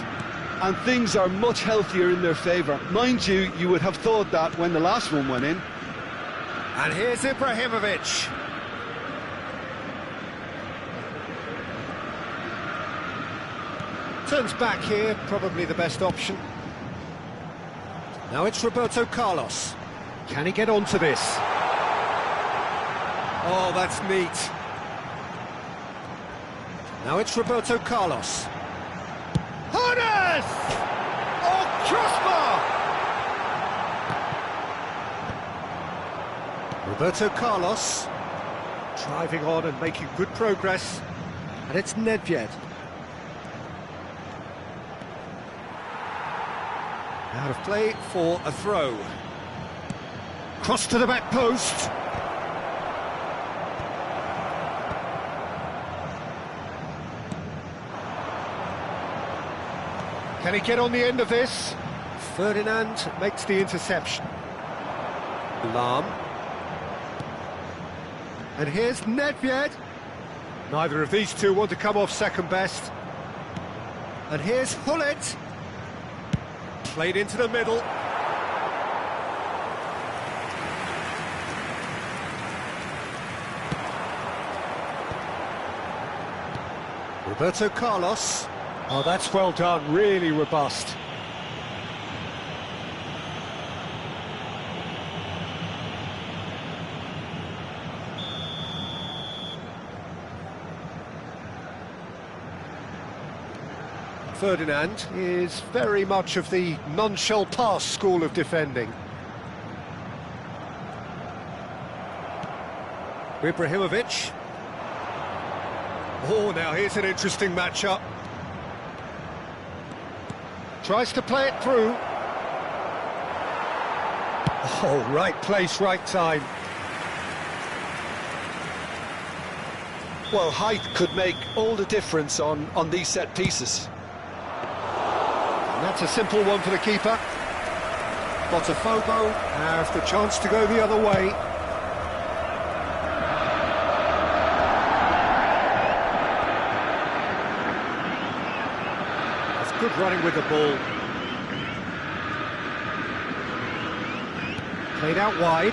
And things are much healthier in their favour. Mind you, you would have thought that when the last one went in. And here's Ibrahimovic. Turns back here, probably the best option. Now it's Roberto Carlos. Can he get onto this? Oh, that's neat. Now it's Roberto Carlos. Hernus! Oh, crossbar! Roberto Carlos driving on and making good progress. And it's Nedved. Out of play for a throw. Cross to the back post. Can he get on the end of this? Ferdinand makes the interception. Lahm. And here's Nedved. Neither of these two want to come off second best. And here's Hullet. Played into the middle. Roberto Carlos. Oh, that's well done, really robust. Ferdinand is very much of the non-shell pass school of defending. Ibrahimovic. Oh, now here's an interesting matchup. Tries to play it through. Oh, right place, right time. Well, height could make all the difference on these set pieces. And that's a simple one for the keeper. Botafogo have the chance to go the other way. That's good running with the ball. Played out wide.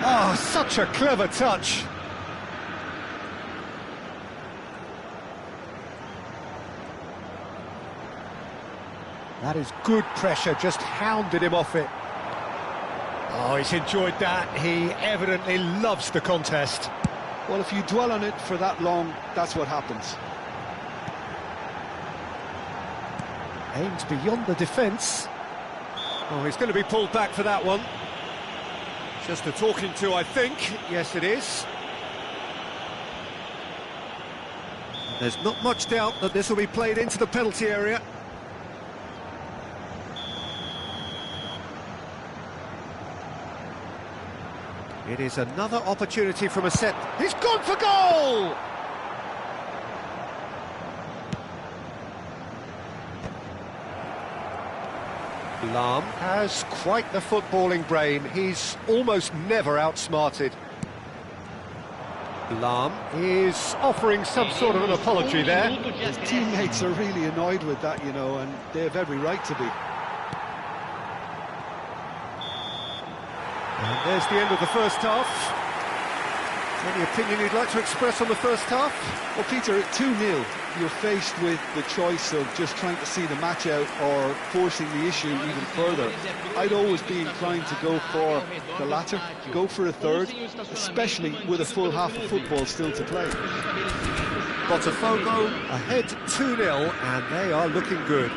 Oh, such a clever touch. That is good pressure, just hounded him off it. Oh, he's enjoyed that. He evidently loves the contest. Well, if you dwell on it for that long, that's what happens. Aims beyond the defence. Oh, he's going to be pulled back for that one. Just a talking to, I think. Yes, it is. There's not much doubt that this will be played into the penalty area. It is another opportunity from a set. He's gone for goal! Lahm has quite the footballing brain. He's almost never outsmarted. Lahm is offering some sort of an apology there. His teammates are really annoyed with that, you know, and they have every right to be. And there's the end of the first half. Any opinion you'd like to express on the first half? Well, Peter, at 2-0, you're faced with the choice of just trying to see the match out or forcing the issue even further. I'd always be inclined to go for the latter, go for a third, especially with a full half of football still to play. Botafogo ahead 2-0, and they are looking good.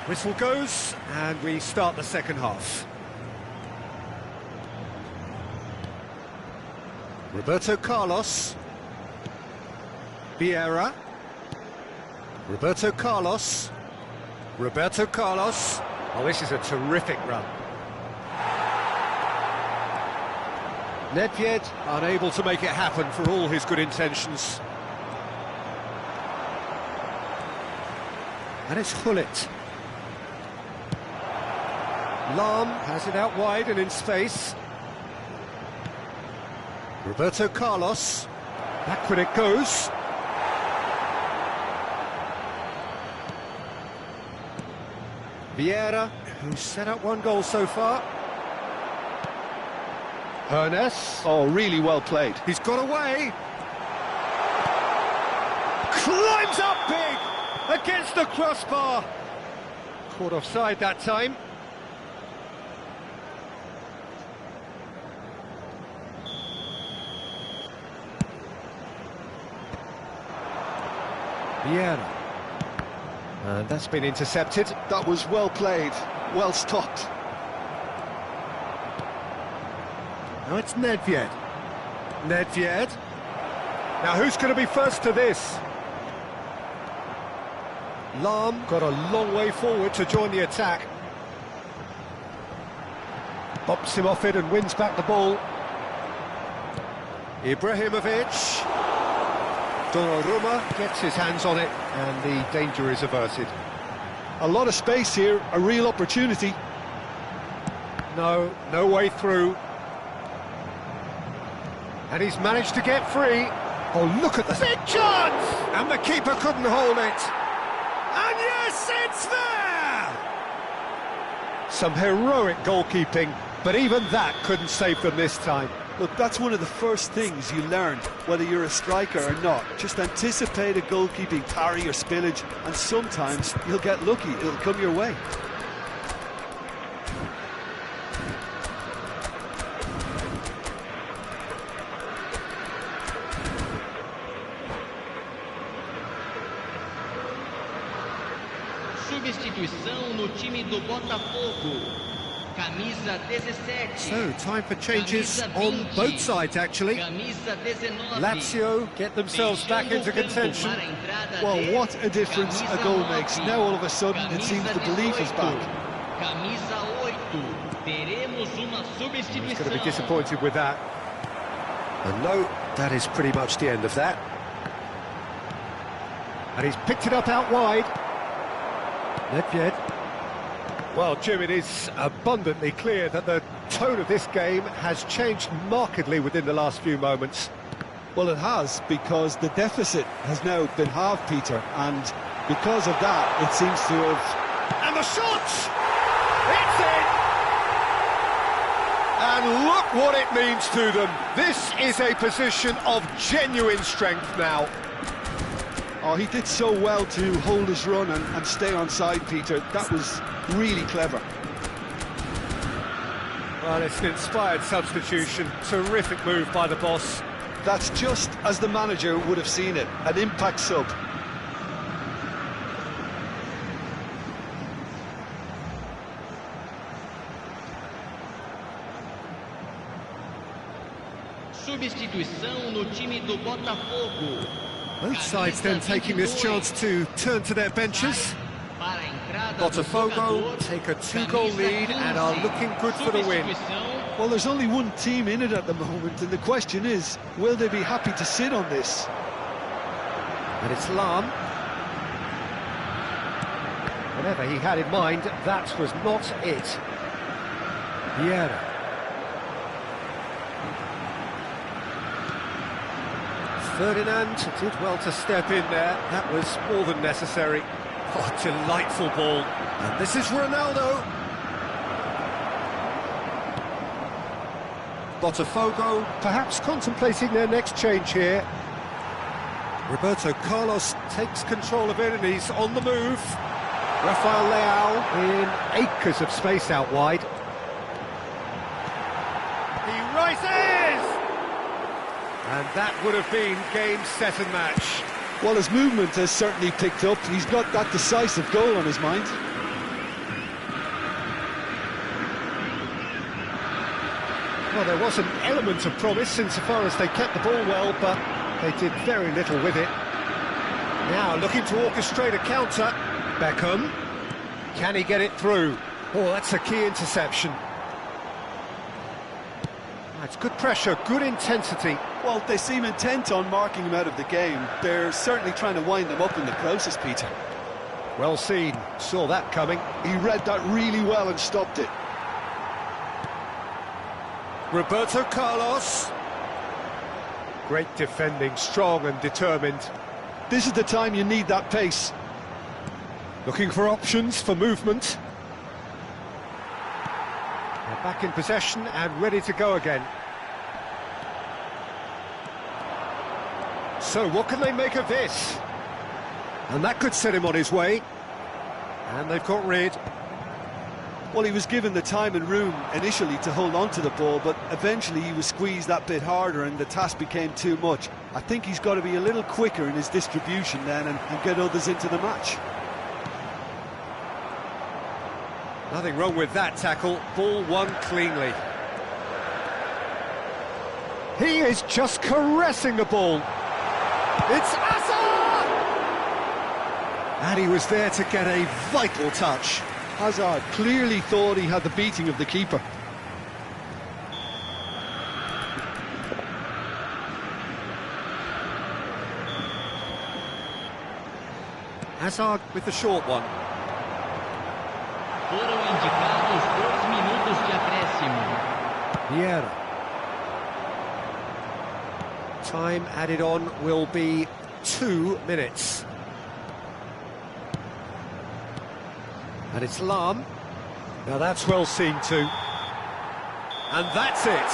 Whistle goes, and we start the second half. Roberto Carlos. Vieira. Roberto Carlos. Roberto Carlos. Oh, this is a terrific run. Nedved unable to make it happen for all his good intentions. And it's Hullet. Lahm has it out wide and in space. Roberto Carlos. Backward it goes. Vieira, who's set up one goal so far. Ernest. Oh, really well played. He's got away. Climbs up big against the crossbar. Caught offside that time. Vieira. And that's been intercepted. That was well played, well stopped. Now it's Nedved. Nedved. Now who's going to be first to this? Lahm got a long way forward to join the attack. Bops him off it and wins back the ball. Ibrahimovic. Donnarumma gets his hands on it and the danger is averted. A lot of space here, a real opportunity. No way through. And he's managed to get free. Oh, look at the big chance! And the keeper couldn't hold it. And yes, it's there! Some heroic goalkeeping, but even that couldn't save them this time. Look, that's one of the first things you learn, whether you're a striker or not. Just anticipate a goalkeeping parry or spillage, and sometimes you'll get lucky, it'll come your way. Substituição no time do Botafogo. Camisa 17. So, time for changes on both sides, actually. Camisa 19. Lazio get themselves back into contention. Well, what a difference a goal makes. Now all of a sudden it seems the belief is back. Camisa 8. Teremos uma substituição. He's going to be disappointed with that. And no, that is pretty much the end of that. And he's picked it up out wide. Nedved. Well, Jim, it is abundantly clear that the tone of this game has changed markedly within the last few moments. Well, it has, because the deficit has now been halved, Peter, and because of that, it seems to have... And the shot! It's in! And look what it means to them. This is a position of genuine strength now. Oh, he did so well to hold his run and stay on side, Peter. That was really clever. Well, it's an inspired substitution. Terrific move by the boss. That's just as the manager would have seen it, an impact sub. Substituição no time do Botafogo. Both sides then taking this chance to turn to their benches. Botafogo take a 2-goal lead and are looking good for the win. Well, there's only one team in it at the moment, and the question is, will they be happy to sit on this? And it's Lahm. Whatever he had in mind, that was not it. Vieira. Ferdinand did well to step in there. That was more than necessary. Oh, delightful ball. And this is Ronaldo. Botafogo perhaps contemplating their next change here. Roberto Carlos takes control of it and he's on the move. Rafael Leao in acres of space out wide. He rises! And that would have been game, set and match. Well, his movement has certainly picked up. He's got that decisive goal on his mind. Well, there was an element of promise insofar as they kept the ball well, but they did very little with it. Now looking to orchestrate a counter. Beckham. Can he get it through? Oh, that's a key interception. That's good pressure, good intensity. Well, they seem intent on marking him out of the game. They're certainly trying to wind them up in the process, Peter. Well seen, saw that coming. He read that really well and stopped it. Roberto Carlos. Great defending, strong and determined. This is the time you need that pace. Looking for options for movement. They're back in possession and ready to go again. So what can they make of this? And that could set him on his way. And they've got rid. Well, he was given the time and room initially to hold on to the ball, but eventually he was squeezed that bit harder and the task became too much. I think he's got to be a little quicker in his distribution then and get others into the match. Nothing wrong with that tackle. Ball won cleanly. He is just caressing the ball. It's Hazard! And he was there to get a vital touch. Hazard clearly thought he had the beating of the keeper. Hazard with the short one. Foram indicados 2 minutos de acréscimo. Vieira. Time added on will be 2 minutes. And it's Lahm. Now that's well seen too. And that's it.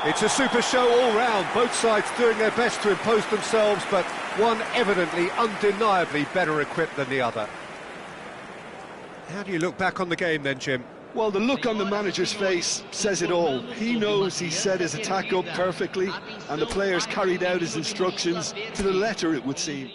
It's a super show all round. Both sides doing their best to impose themselves, but one evidently, undeniably better equipped than the other. How do you look back on the game then, Jim? Well, the look on the manager's face says it all. He knows he set his attack up perfectly, and the players carried out his instructions to the letter, it would seem.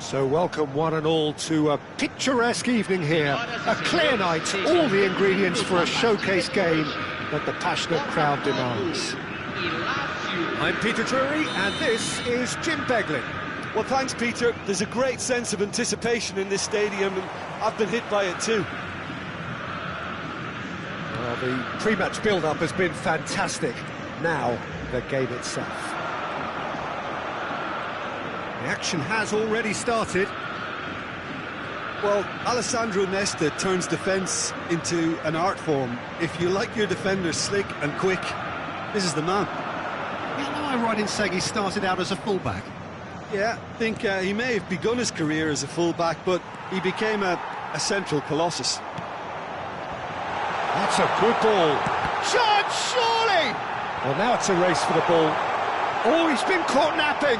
So welcome one and all to a picturesque evening here. A clear night, all the ingredients for a showcase game that the passionate crowd demands. I'm Peter Drury and this is Jim Beglin. Well, thanks, Peter. There's a great sense of anticipation in this stadium, and I've been hit by it too. Well, the pre-match build-up has been fantastic. Now, the game itself. The action has already started. Well, Alessandro Nesta turns defence into an art form. If you like your defenders slick and quick, this is the man. Am I right in saying he started out as a fullback? Yeah, I think he may have begun his career as a fullback, but he became a central colossus. That's a good ball. Shot, surely! Well, now it's a race for the ball. Oh, he's been caught napping.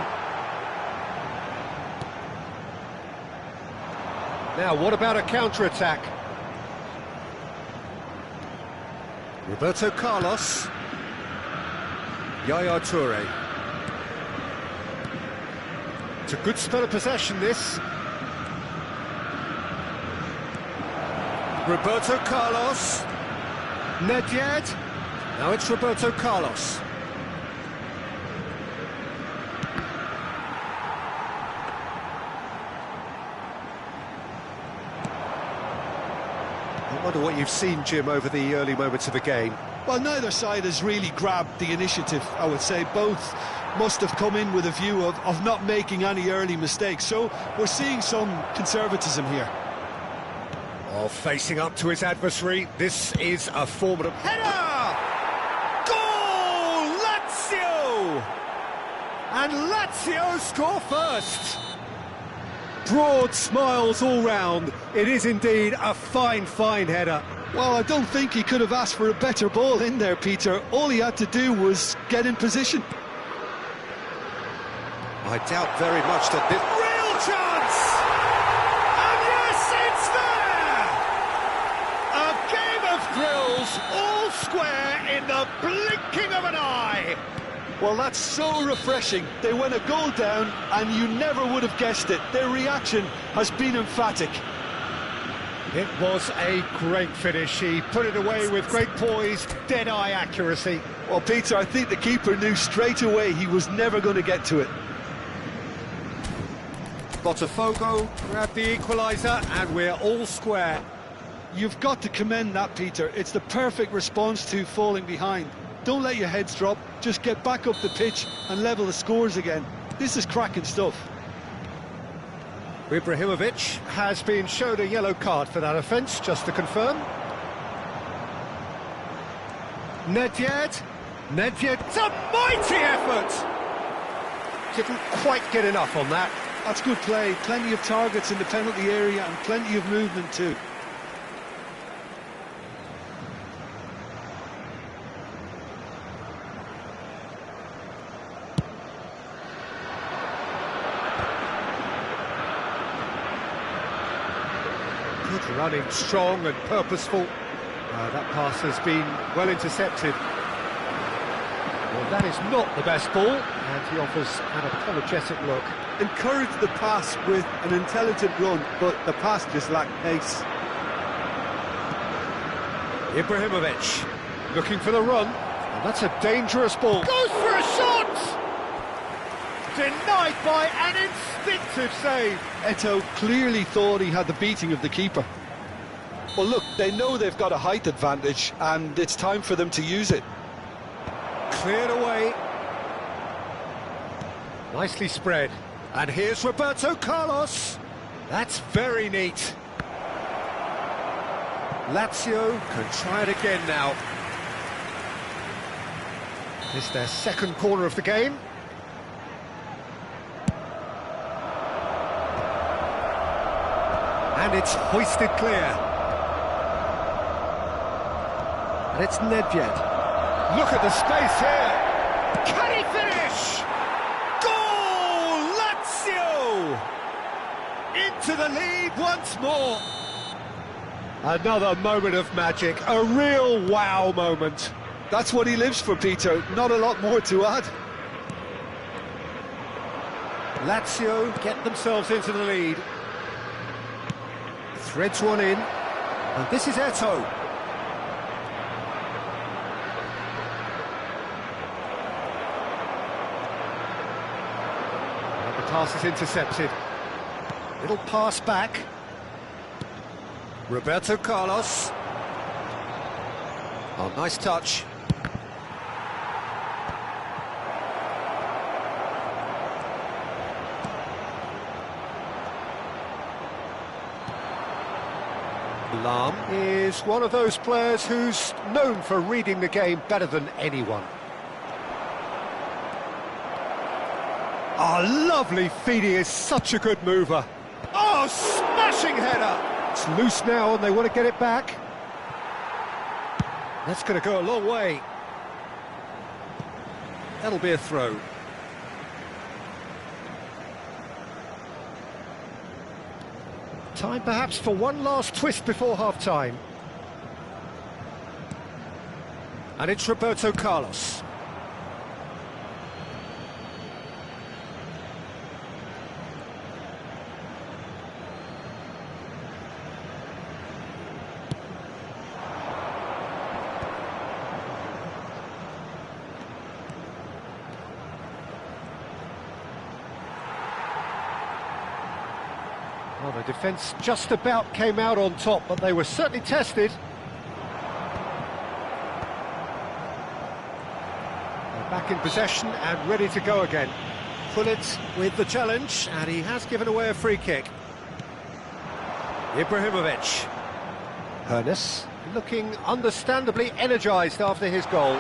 Now, what about a counter-attack? Roberto Carlos. Yaya Toure. It's a good spell of possession, this. Roberto Carlos. Nedved. Now it's Roberto Carlos. I wonder what you've seen, Jim, over the early moments of the game. Well, neither side has really grabbed the initiative, I would say. Both must have come in with a view of not making any early mistakes. So we're seeing some conservatism here. Oh, facing up to his adversary, this is a formidable header! Goal! Lazio! And Lazio score first! Broad smiles all round. It is indeed a fine header. Well, I don't think he could have asked for a better ball in there, Peter. All he had to do was get in position. I doubt very much that this... Real chance! And yes, it's there! A game of thrills, all square in the blinking of an eye. Well, that's so refreshing. They went a goal down, and you never would have guessed it. Their reaction has been emphatic. It was a great finish. He put it away with great poise, dead-eye accuracy. Well, Peter, I think the keeper knew straight away he was never going to get to it. Botafogo grabbed the equaliser, and we're all square. You've got to commend that, Peter. It's the perfect response to falling behind. Don't let your heads drop, just get back up the pitch and level the scores again. This is cracking stuff. Ibrahimovic has been shown a yellow card for that offence, just to confirm. Nedved. It's a mighty effort! Didn't quite get enough on that. That's good play. Plenty of targets in the penalty area and plenty of movement too. Good running, strong and purposeful. That pass has been well intercepted. Well, that is not the best ball, and he offers an apologetic look. Encouraged the pass with an intelligent run, but the pass just lacked pace. Ibrahimovic looking for the run. And that's a dangerous ball. Goes for a shot! Denied by an instinctive save. Eto'o clearly thought he had the beating of the keeper. Well, look, they know they've got a height advantage, and it's time for them to use it. Cleared away. Nicely spread. And here's Roberto Carlos. That's very neat. Lazio can try it again now. This is their second corner of the game. And it's hoisted clear. And it's Nedved. Look at the space here. Can he finish? Goal! Lazio! Into the lead once more. Another moment of magic. A real wow moment. That's what he lives for, Peter. Not a lot more to add. Lazio get themselves into the lead. Threads one in, and this is Eto'o. And the pass is intercepted. Little pass back. Roberto Carlos. Oh, nice touch. Lam is one of those players who's known for reading the game better than anyone. Oh, lovely feed, he is such a good mover. Oh, smashing header! It's loose now and they want to get it back. That's going to go a long way. That'll be a throw. Time perhaps for one last twist before half-time. And it's Roberto Carlos. Well, the defence just about came out on top, but they were certainly tested. They're back in possession and ready to go again. Pullet with the challenge, and he has given away a free kick. Ibrahimovic. Hernes looking understandably energised after his goal.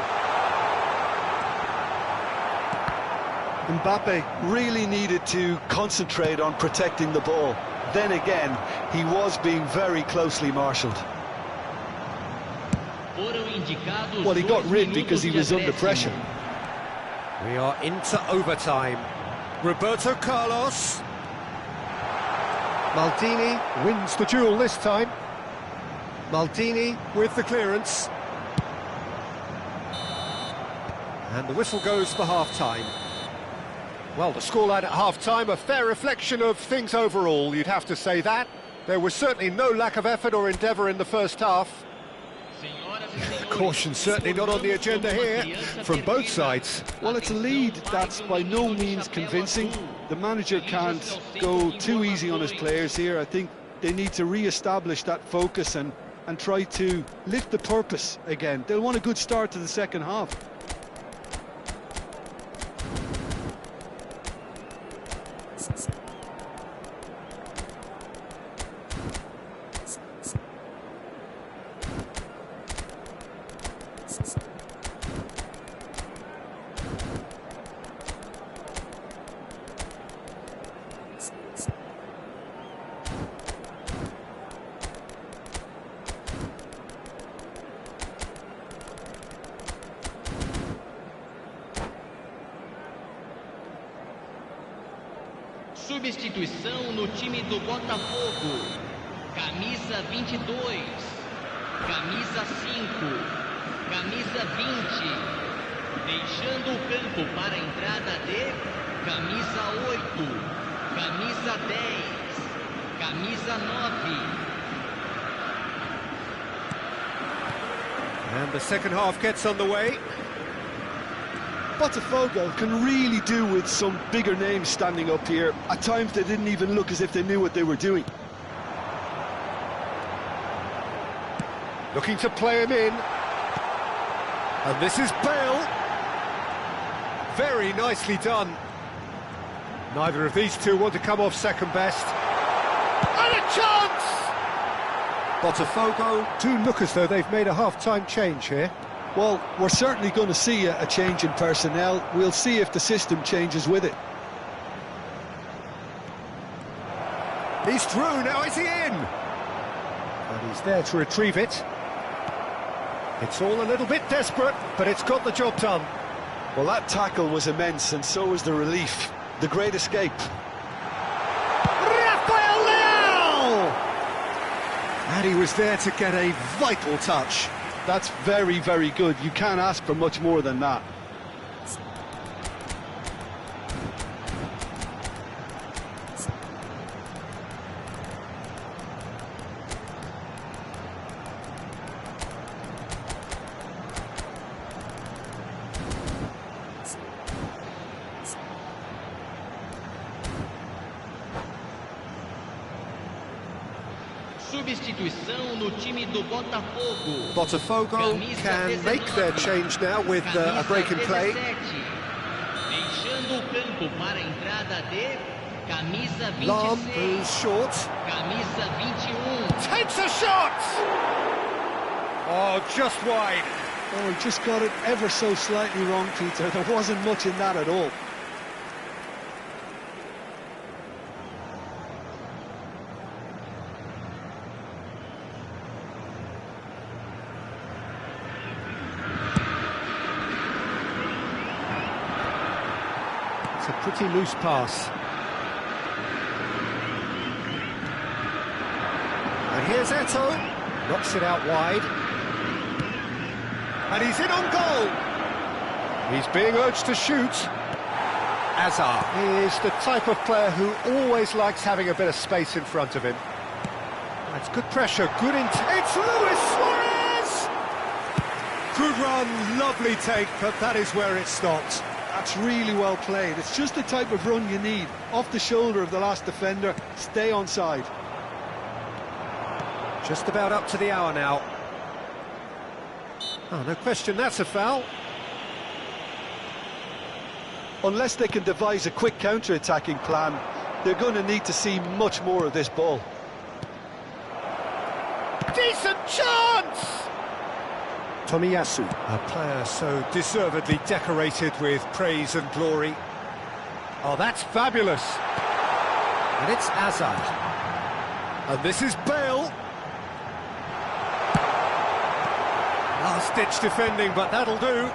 Mbappe really needed to concentrate on protecting the ball. Then again, he was being very closely marshalled. Well, he got rid because he was under pressure. We are into overtime. Roberto Carlos. Maldini wins the duel this time. Maldini with the clearance. And the whistle goes for half-time. Well, the scoreline at half-time, a fair reflection of things overall, you'd have to say that. There was certainly no lack of effort or endeavour in the first half. Caution certainly not on the agenda here, from both sides. Well, it's a lead that's by no means convincing. The manager can't go too easy on his players here. I think they need to re-establish that focus and try to lift the purpose again. They'll want a good start to the second half. Substituição no time do Botafogo. Camisa 22, camisa 5, camisa 20. Deixando o campo para a entrada de camisa 8, camisa 10, camisa 9. And the second half gets underway. Botafogo can really do with some bigger names standing up here. At times they didn't even look as if they knew what they were doing. Looking to play him in. And this is Bale. Very nicely done. Neither of these two want to come off second best. And a chance! Botafogo do look as though they've made a half-time change here. Well, we're certainly going to see a change in personnel. We'll see if the system changes with it. He's through, now is he in? And he's there to retrieve it. It's all a little bit desperate, but it's got the job done. Well, that tackle was immense, and so was the relief. The great escape. Rafael Leao! And he was there to get a vital touch. That's very, very good. You can't ask for much more than that. substituição no time do Botafogo. Botafogo can make their change now with a break in play. Deixando o campo para a entrada de camisa 26. Lam, who's short. Camisa 21. Takes a shot! Oh, just wide. Oh, he just got it ever so slightly wrong, Peter. There wasn't much in that at all. It's a pretty loose pass. And here's Eto. Knocks it out wide. And he's in on goal. He's being urged to shoot. Azar is the type of player who always likes having a bit of space in front of him. That's good pressure, good intent. It's Luis Suarez! Good run, lovely take, but that is where it stopped. That's really well played. It's just the type of run you need. Off the shoulder of the last defender, stay onside. Just about up to the hour now. Oh, no question, that's a foul. Unless they can devise a quick counter-attacking plan, they're going to need to see much more of this ball. Decent chance! Tomiyasu, a player so deservedly decorated with praise and glory. Oh, that's fabulous. And it's Azar. And this is Bale. Last-ditch defending, but that'll do.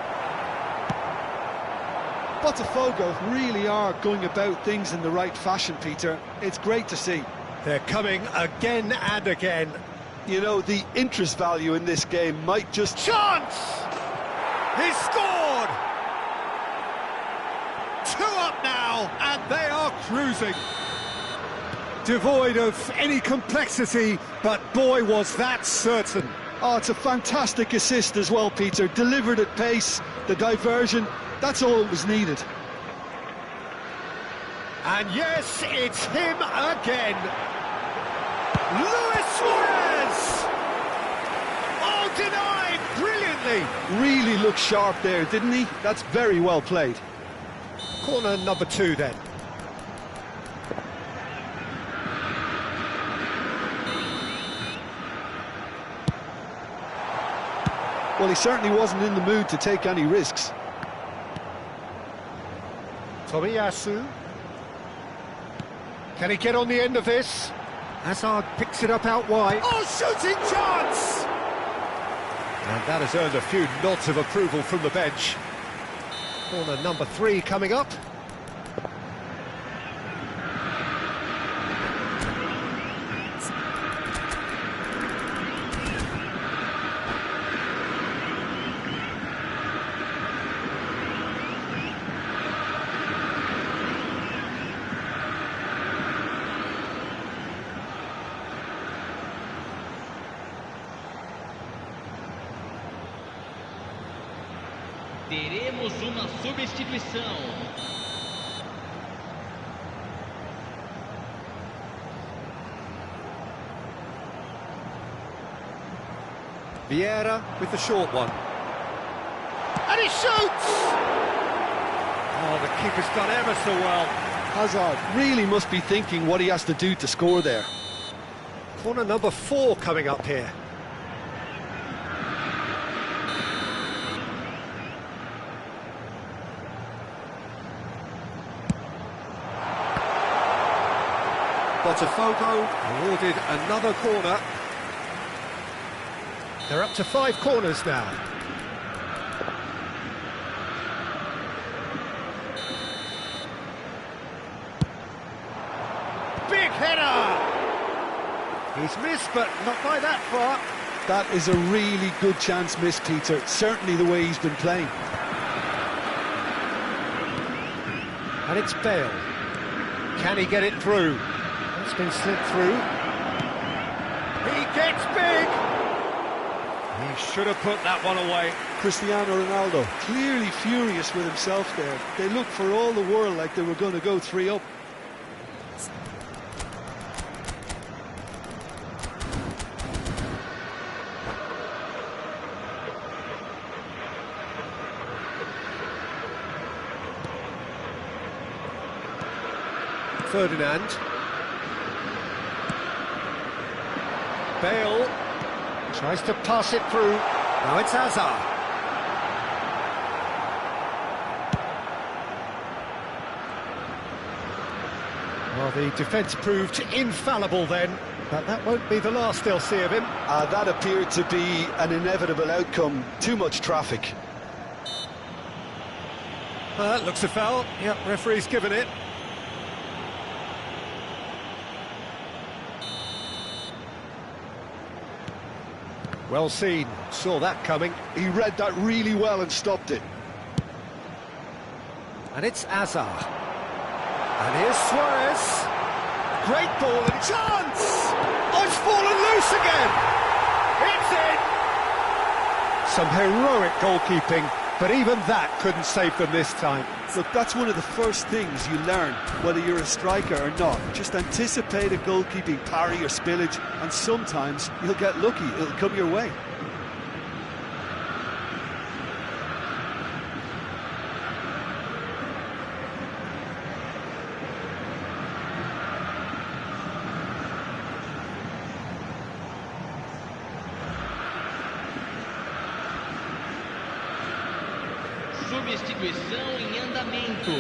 Botafogo really are going about things in the right fashion, Peter. It's great to see. They're coming again and again. You know, the interest value in this game might just... Chance! He's scored! 2 up now, and they are cruising. Devoid of any complexity, but boy, was that certain. Oh, it's a fantastic assist as well, Peter. Delivered at pace, the diversion, that's all that was needed. And yes, it's him again. Luis Suarez! Oh, denied brilliantly. Really looked sharp there, didn't he? That's very well played. Corner number 2 then. Well, he certainly wasn't in the mood to take any risks. Tomiyasu. Can he get on the end of this? Hazard picks it up out wide. Oh, shooting chance! And that has earned a few nods of approval from the bench. Corner number 3 coming up. Teremos uma substituição. Vieira with the short one. And he shoots! Oh, the keeper's done ever so well. Hazard really must be thinking what he has to do to score there. Corner number 4 coming up here. Botafogo awarded another corner. They're up to 5 corners now. Big header! He's missed, but not by that far. That is a really good chance missed, Peter. Certainly the way he's been playing. And it's Bale. Can he get it through? It's been slipped through. He gets big! He should have put that one away. Cristiano Ronaldo clearly furious with himself there. They looked for all the world like they were going to go 3 up. Ferdinand. Bale tries to pass it through. Now it's Hazard. Well, the defence proved infallible then, but that won't be the last they'll see of him. That appeared to be an inevitable outcome. Too much traffic. That looks a foul. Yep, referee's given it. Well seen, saw that coming. He read that really well and stopped it. And it's Hazard. And here's Suarez. Great ball and chance! Oh, it's fallen loose again! It's in! Some heroic goalkeeping, but even that couldn't save them this time. Look, that's one of the first things you learn, whether you're a striker or not. Just anticipate a goalkeeping parry or spillage, and sometimes you'll get lucky, it'll come your way. Substituição em andamento.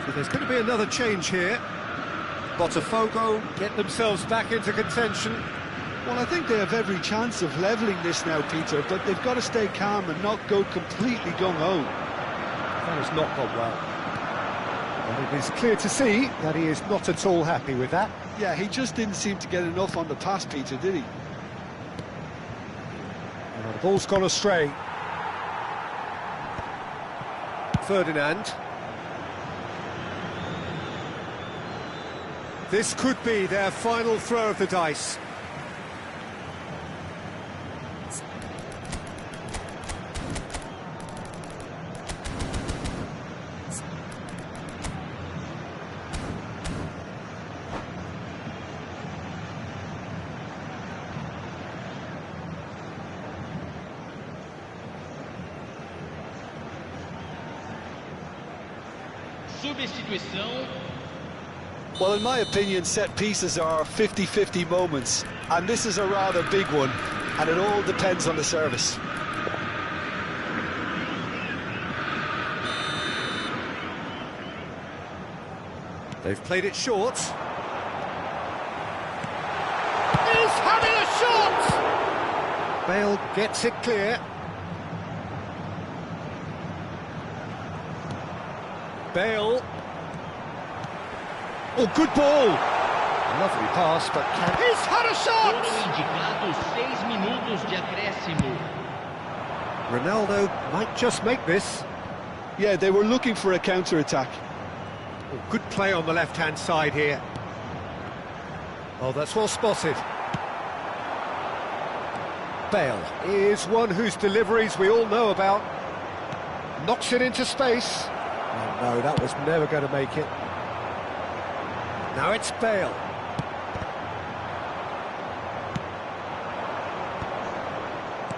So there's going to be another change here. Botafogo get themselves back into contention. Well, I think they have every chance of levelling this now, Peter, but they've got to stay calm and not go completely gung-ho. That has not gone well. And it is clear to see that he is not at all happy with that. Yeah, he just didn't seem to get enough on the pass, Peter, did he? Well, the ball's gone astray. Ferdinand. This could be their final throw of the dice. Substituição. Well, in my opinion, set pieces are 50-50 moments, and this is a rather big one, and it all depends on the service. They've played it short. He's having a shot! Bale gets it clear. Bale. Oh, good ball. Lovely pass, but can... He's had a shot! Foram indicados 6 minutos de acréscimo. Ronaldo might just make this. Yeah, they were looking for a counter-attack. Oh, good play on the left-hand side here. Oh, that's well spotted. Bale is one whose deliveries we all know about. Knocks it into space. Oh, no, that was never going to make it. Now it's Bale.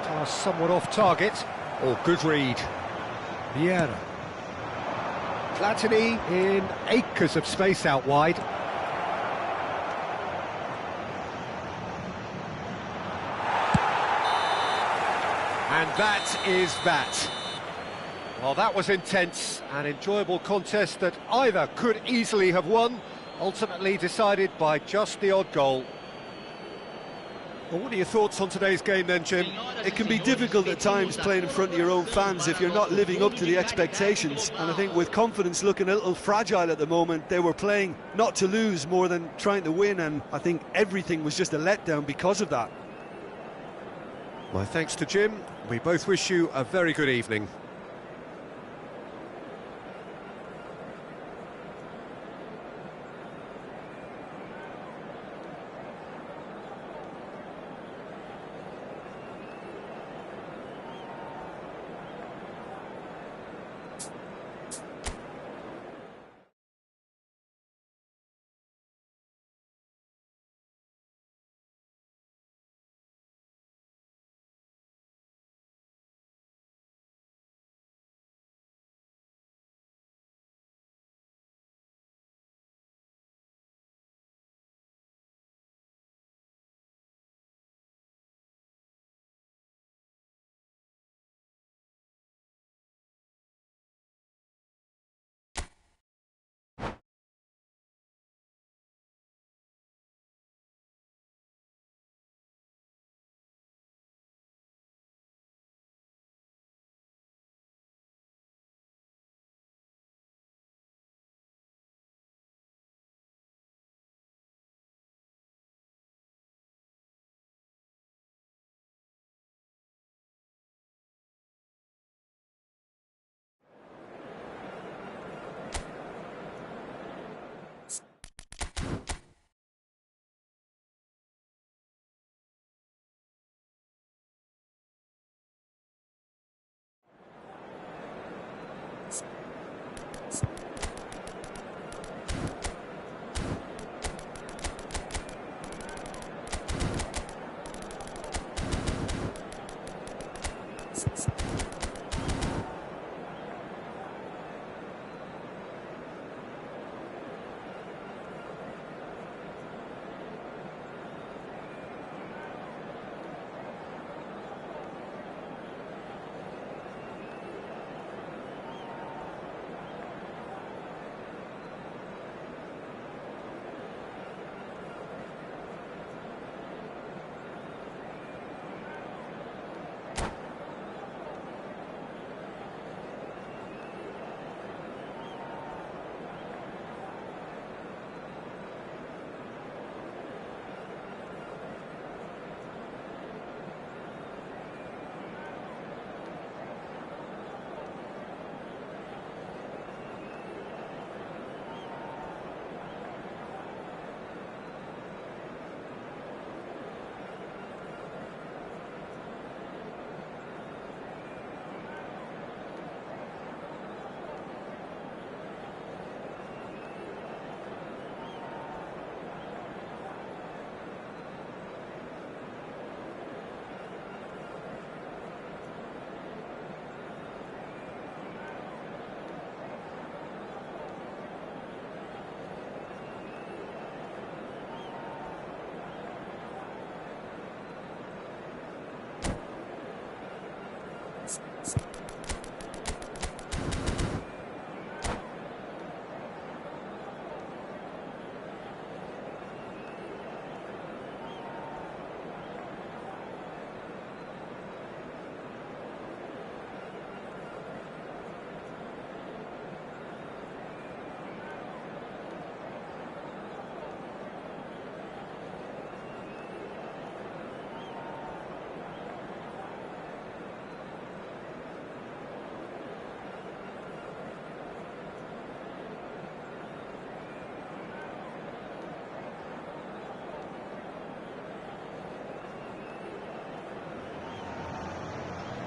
Pass somewhat off target. Oh, good read. Vieira. Platini in acres of space out wide. And that is that. Well, that was intense, an enjoyable contest that either could easily have won, ultimately decided by just the odd goal. Well, what are your thoughts on today's game then, Jim? It can be difficult at times playing in front of your own fans if you're not living up to the expectations, and I think with confidence looking a little fragile at the moment, they were playing not to lose more than trying to win, and I think everything was just a letdown because of that. My thanks to Jim. We both wish you a very good evening.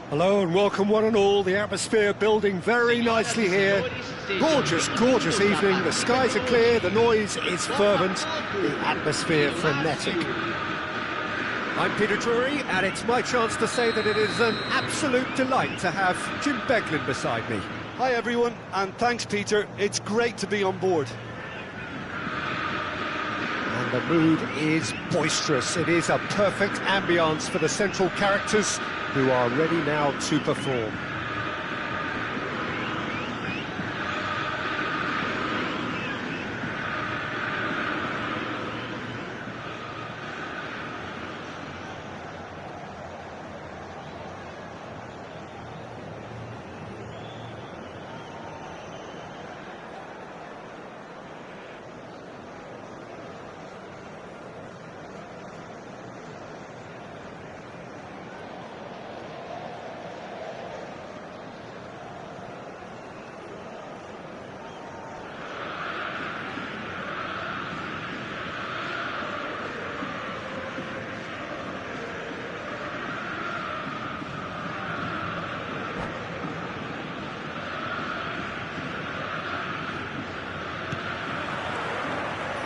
Hello and welcome one and all. The atmosphere building very nicely here. Gorgeous, gorgeous evening. The skies are clear, the noise is fervent, the atmosphere frenetic. I'm Peter Drury, and it's my chance to say that it is an absolute delight to have Jim Beglin beside me. Hi everyone, and thanks Peter, it's great to be on board. And the mood is boisterous. It is a perfect ambience for the central characters who are ready now to perform.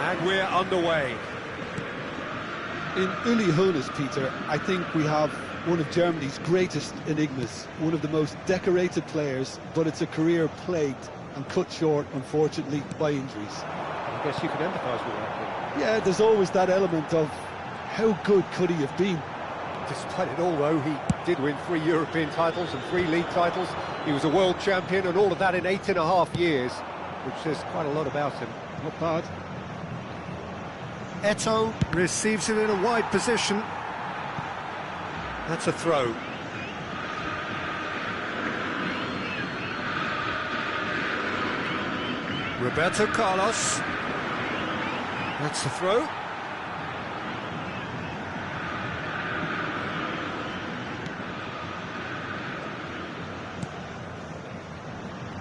And we're underway. In Uli Hoeneß, Peter, I think we have one of Germany's greatest enigmas, one of the most decorated players, but it's a career plagued and cut short, unfortunately, by injuries. I guess you can empathise with that. Yeah, there's always that element of how good could he have been? Despite it all, though, he did win 3 European titles and 3 league titles. He was a world champion, and all of that in 8.5 years, which says quite a lot about him. Not bad. Eto'o receives it in a wide position. That's a throw. Roberto Carlos. That's the throw.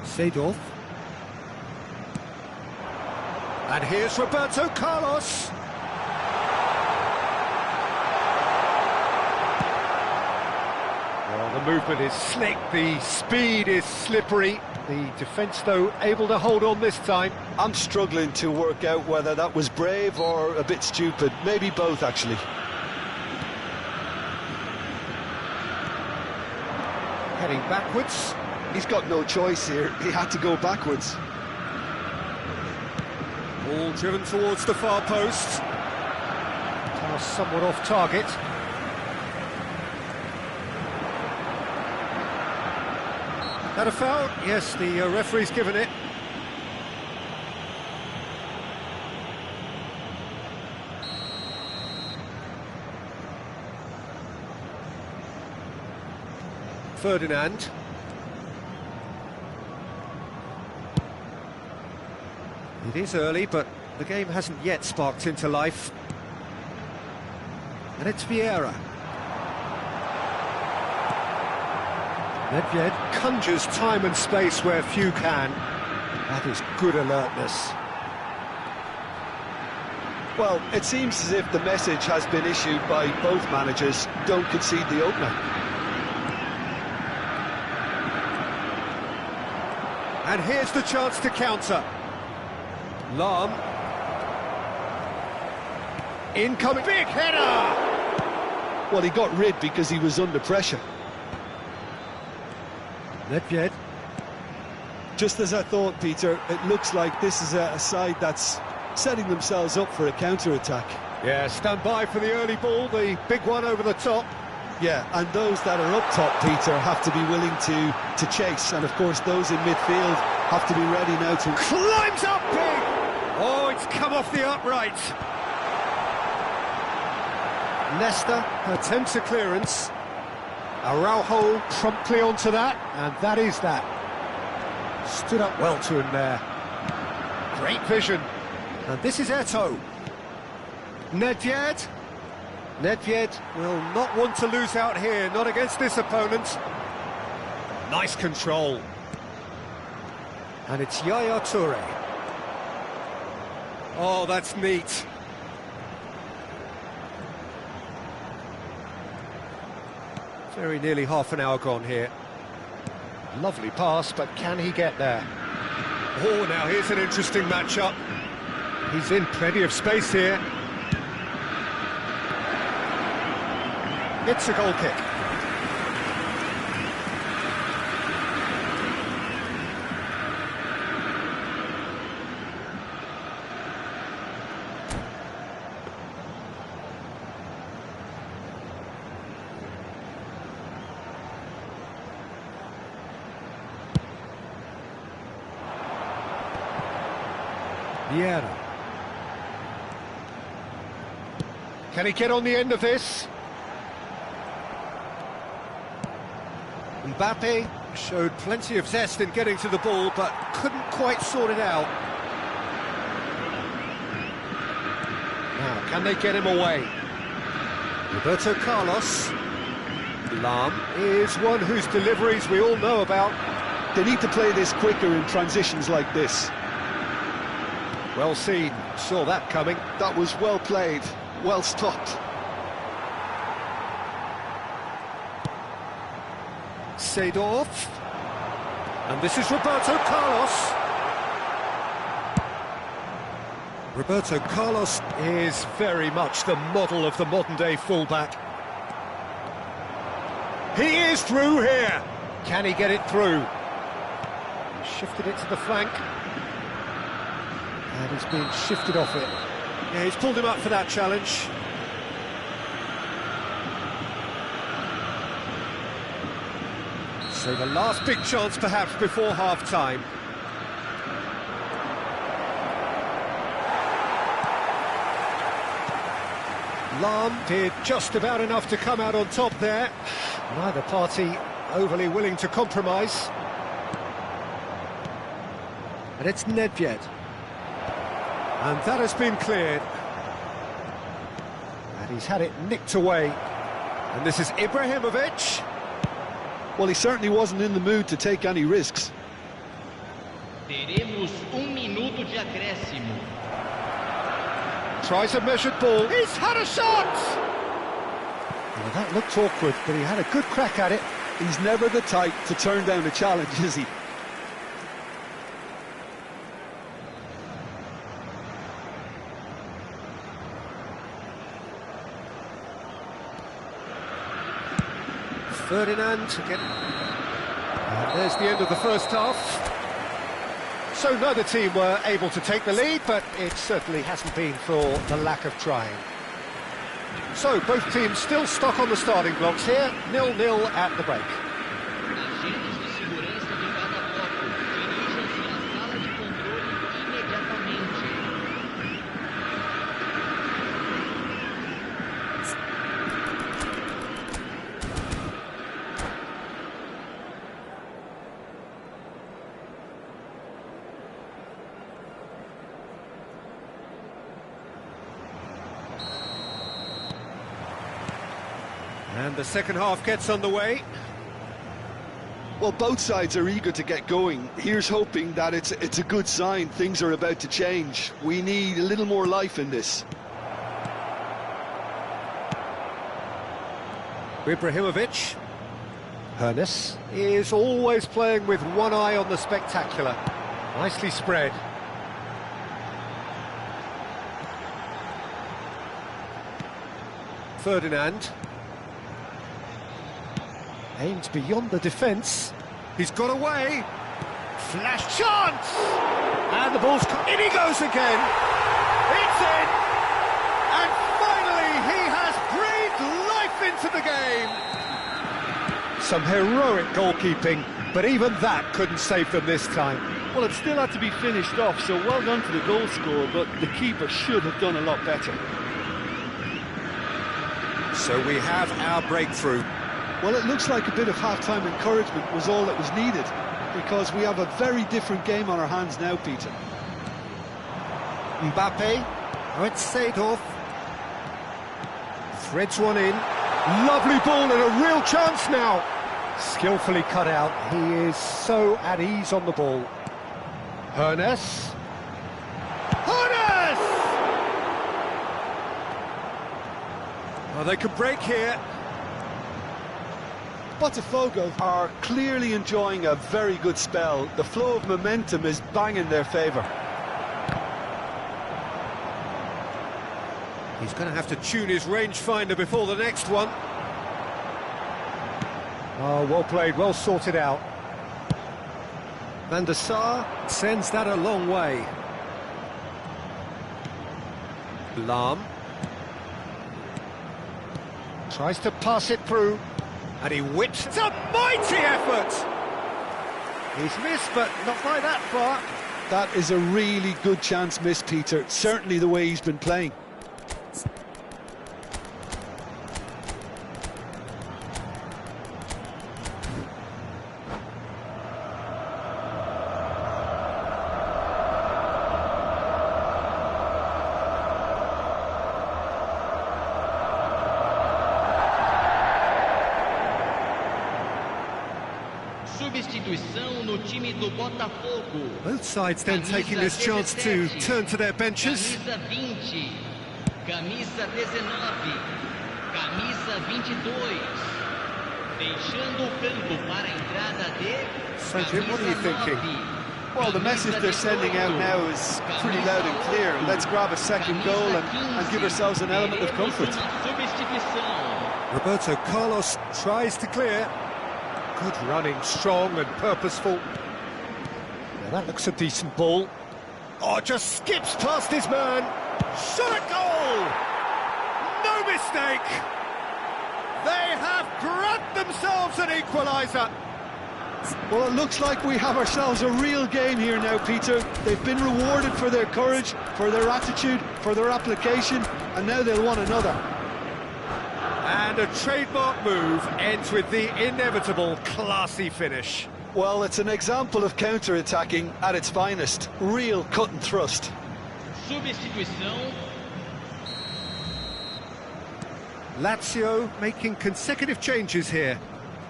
Seedorf. And here's Roberto Carlos. Well, the movement is slick, the speed is slippery. The defence, though, able to hold on this time. I'm struggling to work out whether that was brave or a bit stupid. Maybe both, actually. Heading backwards. He's got no choice here. He had to go backwards. Ball driven towards the far post. Pass somewhat off target. That a foul? Yes, the referee's given it. Ferdinand. It is early, but the game hasn't yet sparked into life. And it's Vieira. Nedved conjures time and space where few can. That is good alertness. Well, it seems as if the message has been issued by both managers: don't concede the opener. And here's the chance to counter. Lahm. Incoming, big header! Well, he got rid because he was under pressure. Nedved. Just as I thought, Peter, it looks like this is a side that's setting themselves up for a counter-attack. Yeah, stand by for the early ball, the big one over the top. Yeah, and those that are up top, Peter, have to be willing to chase. And, of course, those in midfield have to be ready now to... Climbs up big! Oh, it's come off the upright. Leicester attempts a clearance. Araujo promptly onto that, and that is that. Stood up well to him there. Great vision. And this is Eto'o. Nedved. Nedved will not want to lose out here, not against this opponent. Nice control. And it's Yaya Toure. Oh, that's neat. Very nearly half an hour gone here. Lovely pass, but can he get there? Oh, now here's an interesting matchup. He's in plenty of space here. It's a goal kick. Vieira. Can he get on the end of this? Mbappe showed plenty of zest in getting to the ball, but couldn't quite sort it out. Now, can they get him away? Roberto Carlos. Lahm is one whose deliveries we all know about. They need to play this quicker in transitions like this. Well seen, saw that coming. That was well played, well stopped. Seedorf. And this is Roberto Carlos. Roberto Carlos is very much the model of the modern-day fullback. He is through here. Can he get it through? Shifted it to the flank. And he's being shifted off it. Yeah, he's pulled him up for that challenge. So the last big chance perhaps before half-time. Lahm did just about enough to come out on top there. Neither party overly willing to compromise. And it's Nedved. And that has been cleared. And he's had it nicked away. And this is Ibrahimovic. Well, he certainly wasn't in the mood to take any risks. Teremos minuto de acréscimo. Tries a measured ball. He's had a shot! Well, that looked awkward, but he had a good crack at it. He's never the type to turn down a challenge, is he? Ferdinand again. And there's the end of the first half. So neither team were able to take the lead, but it certainly hasn't been for the lack of trying. So both teams still stuck on the starting blocks here, 0-0 at the break. Agentes de segurança de cada bloco, dirijam-se à sala de controle imediatamente. And the second half gets underway. Well, both sides are eager to get going. Here's hoping that it's a good sign. Things are about to change. We need a little more life in this. Ibrahimovic. Hernes is always playing with one eye on the spectacular. Nicely spread. Ferdinand. Aims beyond the defence. He's got away. Flash chance! And the ball's... in he goes again! It's in! And finally he has breathed life into the game! Some heroic goalkeeping, but even that couldn't save them this time. Well, it still had to be finished off, so well done to the goal scorer, but the keeper should have done a lot better. So we have our breakthrough. Well, it looks like a bit of half-time encouragement was all that was needed, because we have a very different game on our hands now, Peter. Mbappe, oh, it's Seedorf. Threads one in. Lovely ball and a real chance now. Skillfully cut out. He is so at ease on the ball. Hernes. Hernes! Oh, they could break here. Botafogo are clearly enjoying a very good spell. The flow of momentum is bang in their favour. He's going to have to tune his rangefinder before the next one. Oh, well played, well sorted out. Van der Sar sends that a long way. Lahm tries to pass it through, and he whips. It's a mighty effort! He's missed, but not by that far. That is a really good chance missed, Peter. Certainly the way he's been playing. Substituição no time do Botafogo. Both sides then taking this chance to turn to their benches. Camisa 20, camisa 19, camisa 22. Deixando o campo para a entrada de So, Jim, what are you thinking? Well, the message they're sending out now is pretty loud and clear. Let's grab a second goal and give ourselves an element of comfort. Roberto Carlos tries to clear. Good running, strong and purposeful. Now that looks a decent ball. Oh, just skips past his man. Shot at goal! No mistake! They have grabbed themselves an equaliser. Well, it looks like we have ourselves a real game here now, Peter. They've been rewarded for their courage, for their attitude, for their application, and now they'll want another. And a trademark move ends with the inevitable classy finish. Well, it's an example of counter-attacking at its finest. Real cut and thrust. Substituição. Lazio making consecutive changes here.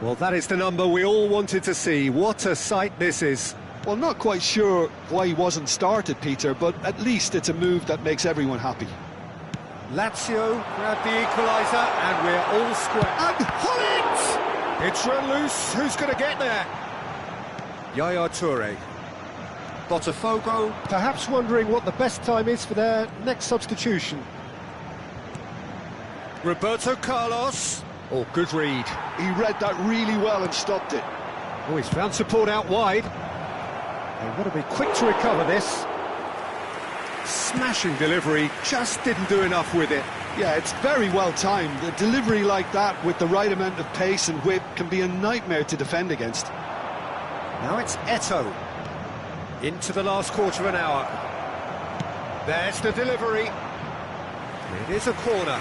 Well, that is the number we all wanted to see. What a sight this is. Well, not quite sure why he wasn't started, Peter, but at least it's a move that makes everyone happy. Lazio grab the equaliser, and we're all square. And Holland! It's run loose. Who's going to get there? Yaya Toure. Botafogo perhaps wondering what the best time is for their next substitution. Roberto Carlos. Oh, good read. He read that really well and stopped it. Oh, he's found support out wide. They've got to be quick to recover this. Smashing delivery, just didn't do enough with it. Yeah, it's very well timed. A delivery like that with the right amount of pace and whip can be a nightmare to defend against. Now it's Eto'o. Into the last quarter of an hour. There's the delivery. It is a corner.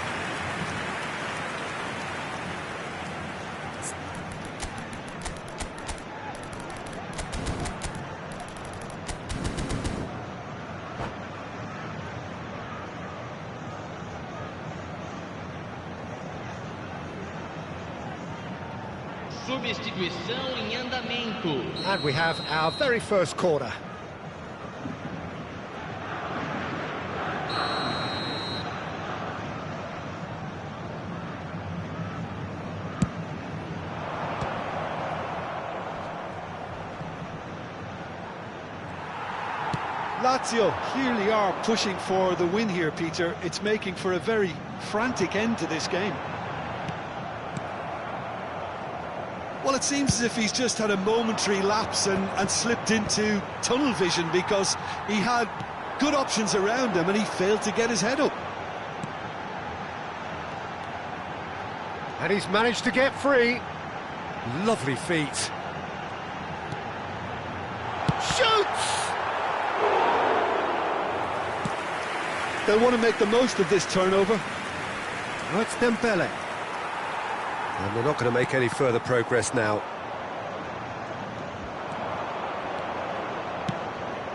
Substituição em andamento. And we have our very first corner. Lazio clearly are pushing for the win here, Peter. It's making for a very frantic end to this game. Well, it seems as if he's just had a momentary lapse and slipped into tunnel vision because he had good options around him and he failed to get his head up. And he's managed to get free. Lovely feet. Shoots! They'll want to make the most of this turnover. Oh, it's Dembele. And they're not going to make any further progress now.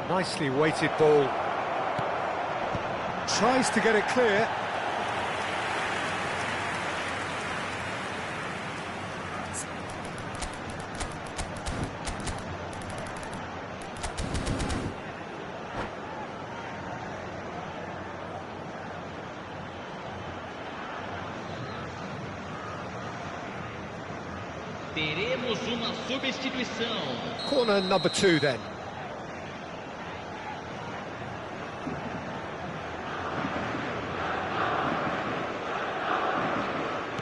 Nicely weighted ball. Tries to get it clear. Teremos uma substituição. Corner number 2 then.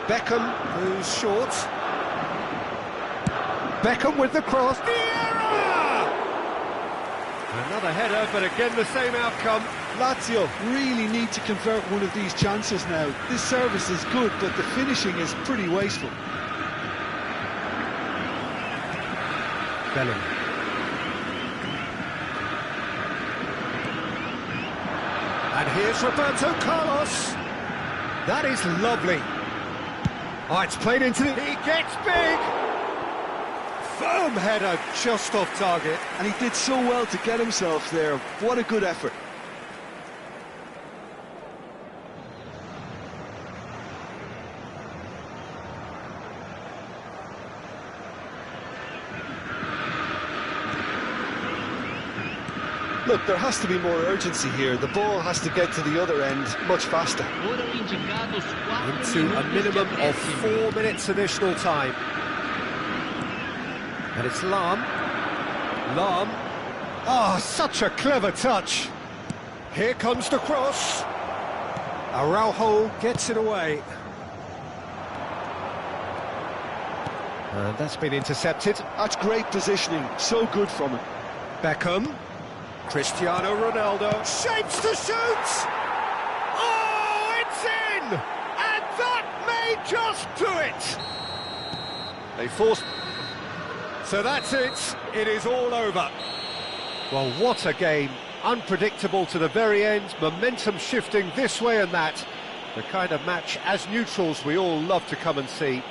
Beckham, who's short. Beckham with the cross. Vieira! Another header, but again the same outcome. Lazio really need to convert one of these chances now. This service is good, but the finishing is pretty wasteful. Belling. And here's Roberto Carlos. That is lovely. Oh, it's played into the... He gets big! Firm header, just off target. And he did so well to get himself there. What a good effort. Look, there has to be more urgency here. The ball has to get to the other end much faster. Foram indicados 4 Into a minimum of 4 minutes additional time. And it's Lam. Lam. Oh, such a clever touch. Here comes the cross. Araujo gets it away. And that's been intercepted. That's great positioning. So good from him. Beckham. Cristiano Ronaldo shapes to shoot! Oh, it's in! And that may just do it! They forced... So that's it. It is all over. Well, what a game. Unpredictable to the very end. Momentum shifting this way and that. The kind of match, as neutrals, we all love to come and see.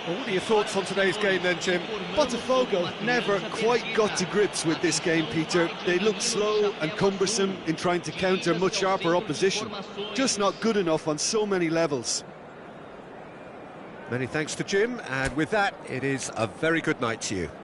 Well, what are your thoughts on today's game then, Jim? Botafogo never quite got to grips with this game, Peter. They looked slow and cumbersome in trying to counter much sharper opposition. Just not good enough on so many levels. Many thanks to Jim, and with that, it is a very good night to you.